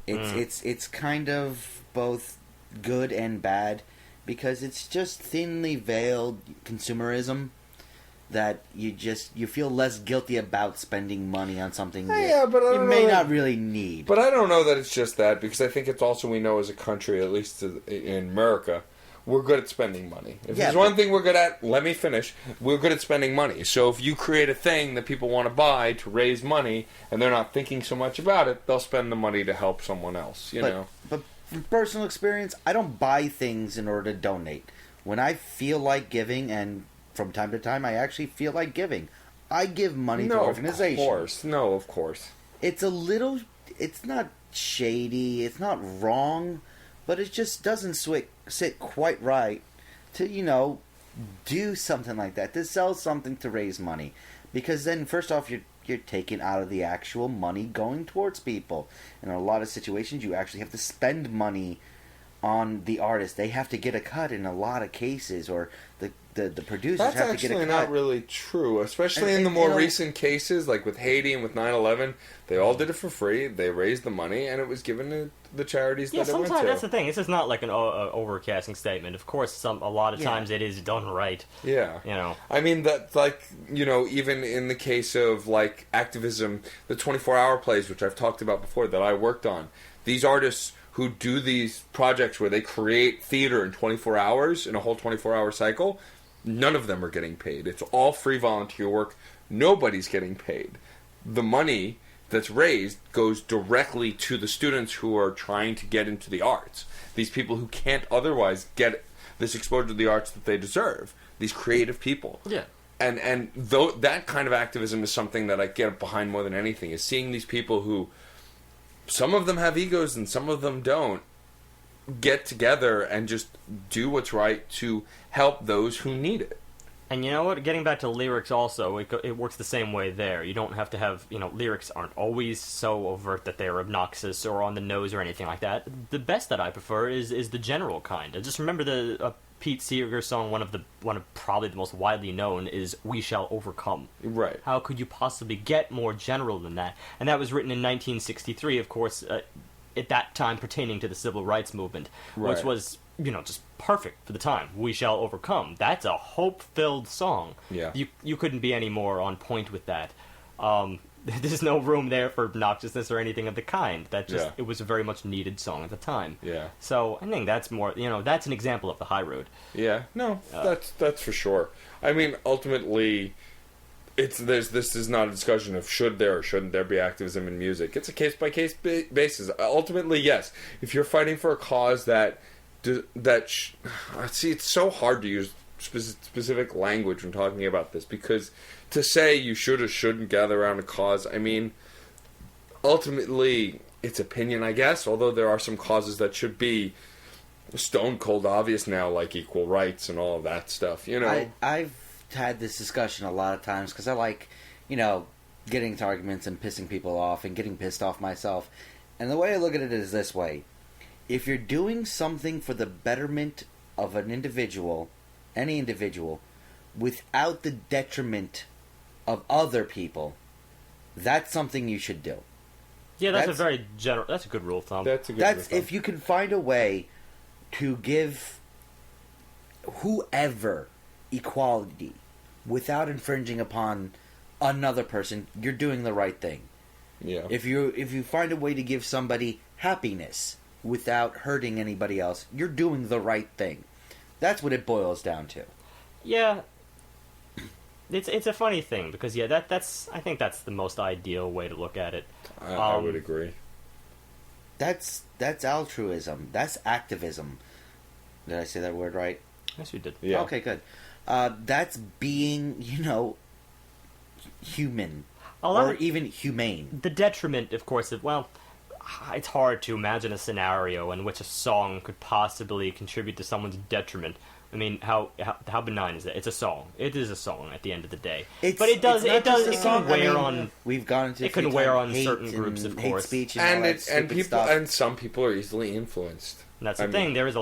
It's kind of both good and bad, because it's just thinly veiled consumerism that you feel less guilty about spending money on something but I you may not really need. But I don't know that it's just that, because I think it's also, we know as a country, at least in America, we're good at spending money. If there's one thing we're good at, let me finish, we're good at spending money. So if you create a thing that people want to buy to raise money, and they're not thinking so much about it, they'll spend the money to help someone else, you know. But from personal experience, I don't buy things in order to donate. When I feel like giving, and from time to time I actually feel like giving, I give money to organizations. No, of course. It's not shady, it's not wrong, but it just doesn't sit quite right to, do something like that, to sell something to raise money. Because then, first off, you're taking out of the actual money going towards people. And in a lot of situations, you actually have to spend money on the artist. They have to get a cut in a lot of cases, or the producers have to get a cut. That's actually not really true, especially in the more recent cases, like with Haiti and with 9/11. They all did it for free. They raised the money, and it was given to the charities that it went to. Yeah, sometimes that's the thing. This is not like an overcasting statement. Of course, a lot of times it is done right. Yeah. I mean, that's like, even in the case of, like, activism, the 24-hour plays, which I've talked about before, that I worked on. These artists who do these projects where they create theater in 24 hours, in a whole 24-hour cycle, none of them are getting paid. It's all free volunteer work. Nobody's getting paid. The money that's raised goes directly to the students who are trying to get into the arts. These people who can't otherwise get this exposure to the arts that they deserve. These creative people. Yeah. And though that kind of activism is something that I get behind more than anything, is seeing these people who, some of them have egos and some of them don't, get together and just do what's right to help those who need it. And you know what? Getting back to lyrics also, it works the same way there. You don't have to have, lyrics aren't always so overt that they're obnoxious or on the nose or anything like that. The best that I prefer is the general kind. Just remember the Pete Seeger song, one of probably the most widely known, is "We Shall Overcome." Right. How could you possibly get more general than that? And that was written in 1963, of course, at that time pertaining to the civil rights movement, which was, just perfect for the time. "We Shall Overcome." That's a hope-filled song. Yeah. You couldn't be any more on point with that. There's no room there for obnoxiousness or anything of the kind. It was a very much needed song at the time. Yeah. So I think that's more, that's an example of the high road. Yeah. No, that's for sure. I mean, ultimately, this is not a discussion of should there or shouldn't there be activism in music. It's a case by case basis. Ultimately, yes. If you're fighting for a cause see, it's so hard to use specific language when talking about this, because to say you should or shouldn't gather around a cause, I mean, ultimately, it's opinion, I guess, although there are some causes that should be stone cold obvious now, like equal rights and all of that stuff, I've had this discussion a lot of times, because I like, getting into arguments and pissing people off and getting pissed off myself. And the way I look at it is this way. If you're doing something for the betterment of an individual, any individual, without the detriment of other people, that's something you should do. Yeah, that's a very general. That's a good rule of thumb. That's a good rule of thumb. If you can find a way to give whoever equality without infringing upon another person, you're doing the right thing. Yeah. If you find a way to give somebody happiness without hurting anybody else, you're doing the right thing. That's what it boils down to. Yeah. It's a funny thing, because that's I think that's the most ideal way to look at it. I would agree. That's altruism. That's activism. Did I say that word right? Yes, you did. Yeah. Okay, good. That's being, human A lot or of- even humane. The detriment, of course, it's hard to imagine a scenario in which a song could possibly contribute to someone's detriment. I mean, how benign is that? It's a song. It is a song at the end of the day. But it It's not just a it song. can wear I mean, on. We've gone into it can a few wear times on hate certain groups, and of hate course. speech and all that And stupid people stuff. and some people are easily influenced. And that's the I thing. mean- There's a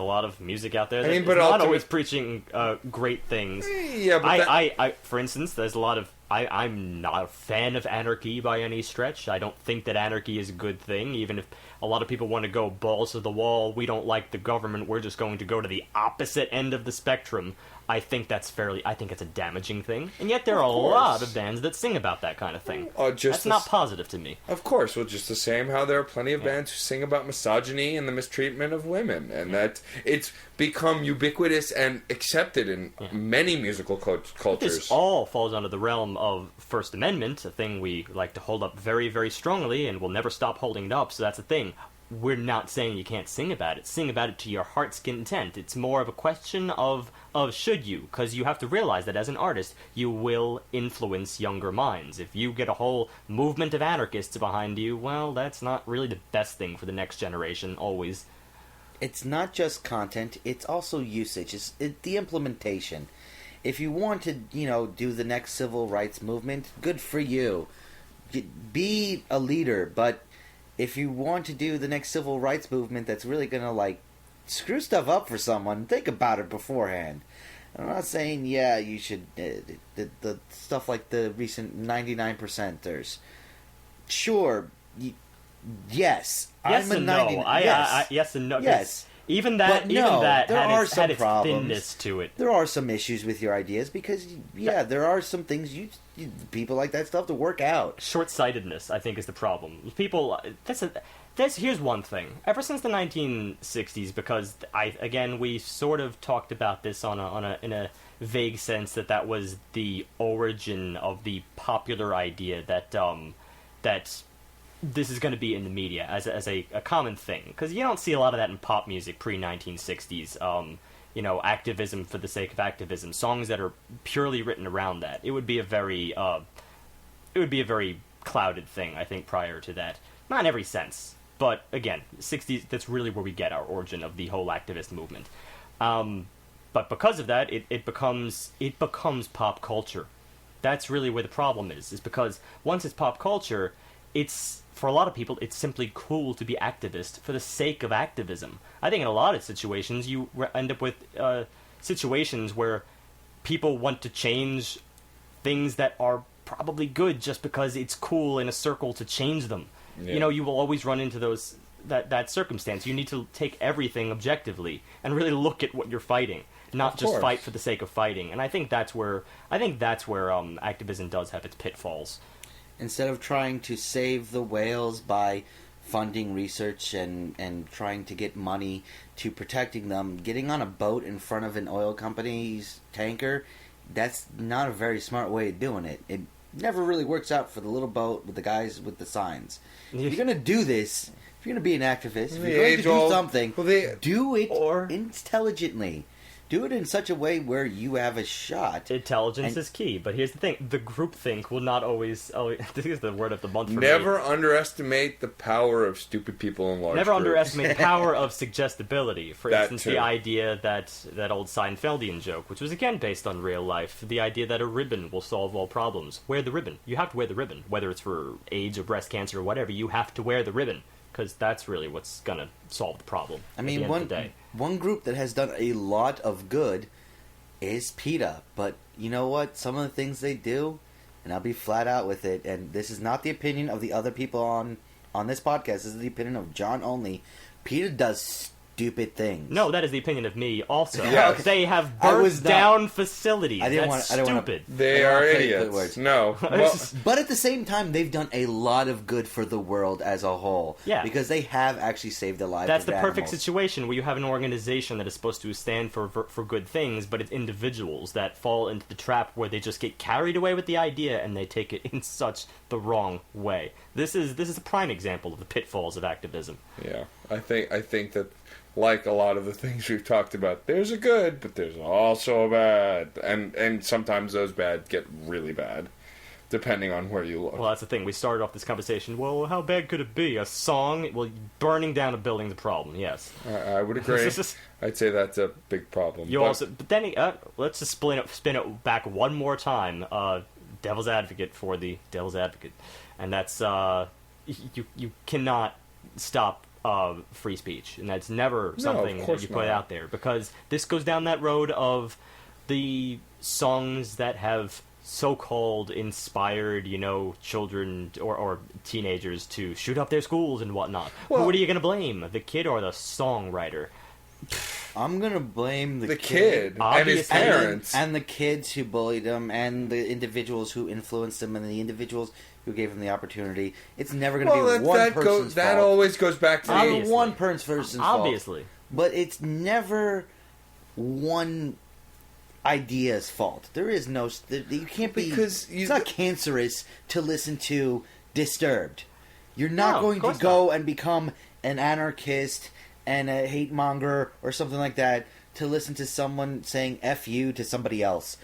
lot of music out there that mean, is but not ultimate- always preaching great things. Yeah, but I, for instance, there's a lot of. I'm not a fan of anarchy by any stretch. I don't think that anarchy is a good thing, even if a lot of people want to go balls to the wall. We don't like the government. We're just going to go to the opposite end of the spectrum. I think it's a damaging thing. And yet there are a course. lot of bands that sing about that kind of thing. just That's not positive to me. Of course, well, just the same how there are plenty of bands who sing about misogyny and the mistreatment of women, and that it's become ubiquitous and accepted in many musical cultures. This all falls under the realm of First Amendment, a thing we like to hold up very, very strongly, and we'll never stop holding it up, so that's the thing. We're not saying you can't sing about it. Sing about it to your heart's content. It's more of a question of should you, because you have to realize that as an artist, you will influence younger minds. If you get a whole movement of anarchists behind you, well, that's not really the best thing for the next generation, always. It's not just content, it's also usage. It's the implementation. If you want to, do the next civil rights movement, good for you. Be a leader, but if you want to do the next civil rights movement that's really going to, screw stuff up for someone, think about it beforehand. I'm not saying, you should, the stuff like the recent 99%ers. Sure, yes. Yes I'm a and 90, no. Yes and no. Yes. Even that, But no, had some its problems. thinness to it. There are some issues with your ideas because, there are some things people like that stuff to work out. Short-sightedness, I think, is the problem. People, here's one thing. Ever since the 1960s, because we sort of talked about this in a vague sense that was the origin of the popular idea that this is going to be in the media as a common thing, because you don't see a lot of that in pop music pre-1960s. Activism for the sake of activism, songs that are purely written around that. It would be a very clouded thing, I think, prior to that. Not in every sense, but again, 60s. That's really where we get our origin of the whole activist movement. But because of that, it becomes pop culture. That's really where the problem is because once it's pop culture, it's, for a lot of people, it's simply cool to be activist for the sake of activism. I think in a lot of situations, you end up with situations where people want to change things that are probably good just because it's cool in a circle to change them. Yeah. You will always run into that circumstance. You need to take everything objectively and really look at what you're fighting, not Of just course. fight for the sake of fighting. And I think that's where activism does have its pitfalls. Instead of trying to save the whales by funding research and trying to get money to protecting them, getting on a boat in front of an oil company's tanker, that's not a very smart way of doing it. It never really works out for the little boat with the guys with the signs. If you're going to do this, if you're going to be an activist, if you're going to do something, do it intelligently. Do it in such a way where you have a shot. Intelligence is key, but here's the thing. The groupthink will not always... this is the word of the month for me. Never underestimate the power of stupid people in large Never groups. underestimate the power of suggestibility. For That instance, too. the idea that old Seinfeldian joke, which was again based on real life, the idea that a ribbon will solve all problems. Wear the ribbon. You have to wear the ribbon. Whether it's for AIDS or breast cancer or whatever, you have to wear the ribbon. Because that's really what's going to solve the problem. I mean, at the end of the day. one group that has done a lot of good is PETA. But you know what? Some of the things they do, and I'll be flat out with it, and this is not the opinion of the other people on this podcast. This is the opinion of John only. PETA does stupid things. No, that is the opinion of me also. Yes. They have I burnt was not- down facilities. I didn't That's wanna- I didn't wanna- stupid. They I don't are wanna put idiots. words. No. Well, But at the same time, they've done a lot of good for the world as a whole. Yeah. Because they have actually saved the lives That's of the perfect animals. situation where you have an organization that is supposed to stand for good things, but it's individuals that fall into the trap where they just get carried away with the idea and they take it in such the wrong way. This is a prime example of the pitfalls of activism. yeah, I think that, like a lot of the things we've talked about, there's a good, but there's also a bad, and sometimes those bad get really bad. depending on where you look. Well, that's the thing. We started off this conversation. Well, how bad could it be? A song? Well, burning down a building's a problem. Yes, I would agree. I'd say that's a big problem. But then let's just spin it back one more time. Devil's advocate for the devil's advocate, and that's you cannot stop free speech, and that's never something that you put out there, because this goes down that road of the songs that have so-called inspired, children or teenagers to shoot up their schools and whatnot. Well, what are you going to blame, the kid or the songwriter? I'm going to blame the kid and his parents. And the kids who bullied him, and the individuals who influenced him, and the individuals who gave him the opportunity. It's never going to be one person's fault. That always goes back to one person's fault. Obviously. But it's never one idea's fault. There is no... You can't be... It's not cancerous to listen to Disturbed. You're not going to go and become an anarchist and a hate monger or something like that to listen to someone saying F you to somebody else.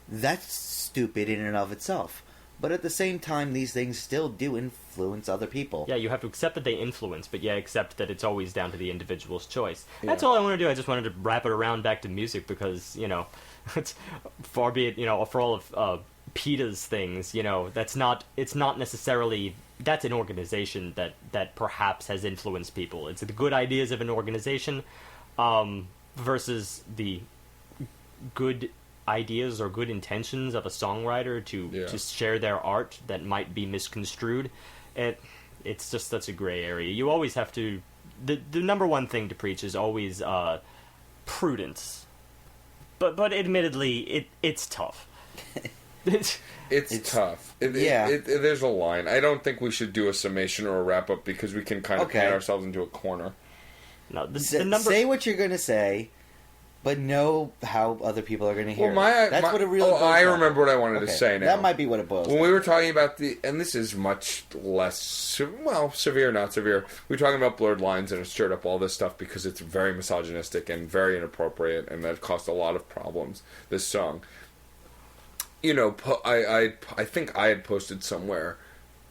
That's stupid in and of itself. But at the same time, these things still do influence other people. Yeah, you have to accept that they influence, but accept that it's always down to the individual's choice. Yeah. That's all I want to do. I just wanted to wrap it around back to music because, it's far be it, for all of PETA's things, it's not necessarily... That's an organization that perhaps has influenced people. It's the good ideas of an organization versus the good ideas or good intentions of a songwriter to share their art that might be misconstrued. It's just such a gray area. You always have to... The number one thing to preach is always prudence. But admittedly, it's tough. It's tough. There's a line. I don't think we should do a summation or a wrap-up because we can kind of paint ourselves into a corner. No, say what you're going to say, but know how other people are going to hear it. That's what it really boils down. I remember what I wanted to say now. That might be what it boils down. When we were talking about and this is much less, severe, not severe. We were talking about blurred lines and it stirred up all this stuff because it's very misogynistic and very inappropriate, and that caused a lot of problems, this song. I think I had posted somewhere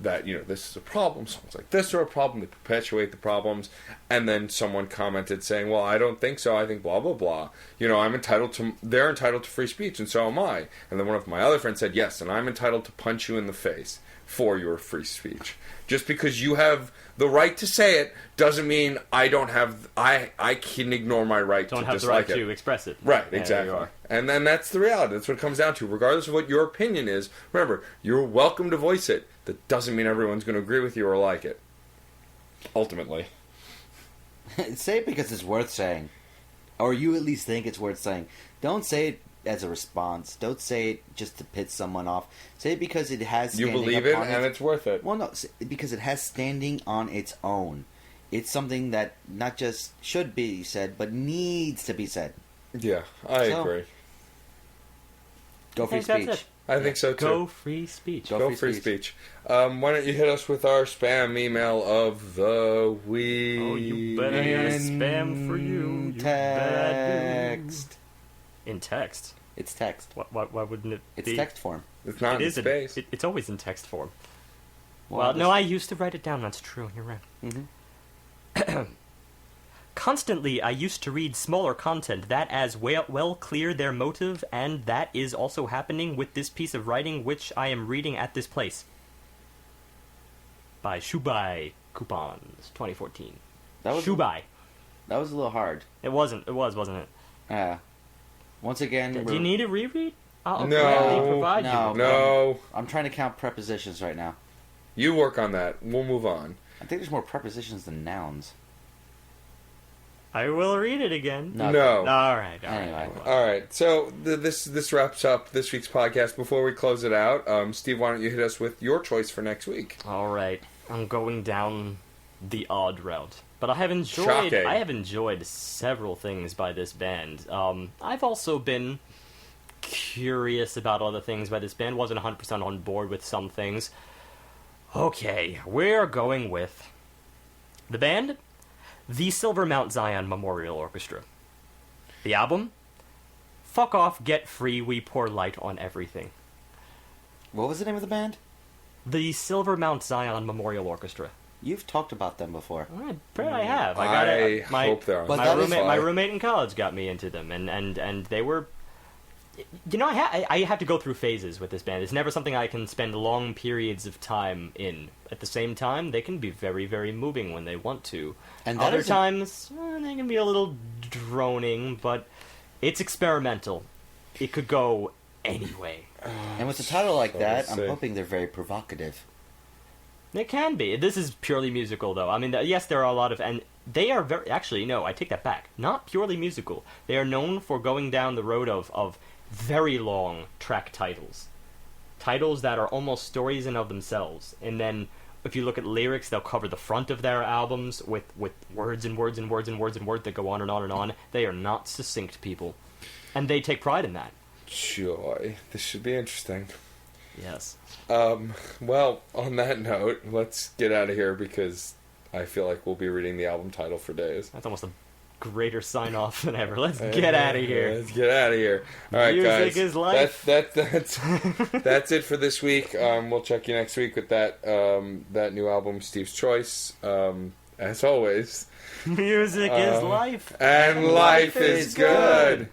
that, this is a problem, songs like this are a problem, they perpetuate the problems, and then someone commented saying, well, I don't think so, I think blah, blah, blah. They're entitled to free speech, and so am I. And then one of my other friends said, yes, and I'm entitled to punch you in the face for your free speech. Just because you have the right to say it doesn't mean I don't have... I can ignore my right to dislike it. Don't have the right to express it. Right, exactly. And then that's the reality. That's what it comes down to. Regardless of what your opinion is, remember, you're welcome to voice it. That doesn't mean everyone's going to agree with you or like it. Ultimately. Say it because it's worth saying. Or you at least think it's worth saying. Don't say it as a response. Don't say it just to piss someone off. Say it because it has standing. You believe it and it's worth it. Well, no, because it has standing on its own. It's something that not just should be said, but needs to be said. Yeah, I agree. Go free speech. I think so too. Go free speech. Go free speech. Why don't you hit us with our spam email of the week? Oh, you bet I got a spam for you. Text. In text? It's text. Why wouldn't it be? It's text form. It's not in space. It's always in text form. Well, no, I used to write it down. That's true. You're right. Mm-hmm. Constantly, I used to read smaller content that as well clear their motive, and that is also happening with this piece of writing which I am reading at this place. By Shubai Coupons, 2014. Shubai. That was a little hard. It wasn't, wasn't it? Yeah. Once again... Do you need a reread? I'll No. gladly provide you. No. I'm trying to count prepositions right now. You work on that. We'll move on. I think there's more prepositions than nouns. I will read it again. No. All right. Anyway. All right. So this wraps up this week's podcast. Before we close it out, Steve, why don't you hit us with your choice for next week? All right. I'm going down the odd route, but I have enjoyed. Shocking. I have enjoyed several things by this band. I've also been curious about other things by this band. Wasn't 100% on board with some things. Okay, we're going with the band. The Silver Mount Zion Memorial Orchestra. The album? Fuck Off, Get Free, We Pour Light on Everything. What was the name of the band? The Silver Mount Zion Memorial Orchestra. You've talked about them before. I bet I have. I my hope they're on. But my roommate in college got me into them, and they were. You know, I have to go through phases with this band. It's never something I can spend long periods of time in. At the same time, they can be very, very moving when they want to. And other times, they can be a little droning, but it's experimental. It could go anyway. And with a title like that, so I'm to say. hoping they're very provocative. It can be. This is purely musical, though. I mean, yes, there are a lot of... And they are very... Actually, no, I take that back. Not purely musical. They are known for going down the road of very long track titles. Titles that are almost stories in of themselves. And then, if you look at lyrics, they'll cover the front of their albums with words and words and words and words and words that go on and on and on. They are not succinct people. And they take pride in that. Joy. This should be interesting. Yes. Well, on that note, let's get out of here because I feel like we'll be reading the album title for days. That's almost a greater sign-off than ever. Let's get out of here. Let's get out of here. All right, Music guys. is life. That's it for this week. We'll check you next week with that new album, Steve's Choice. As always. Music is life. And life is good.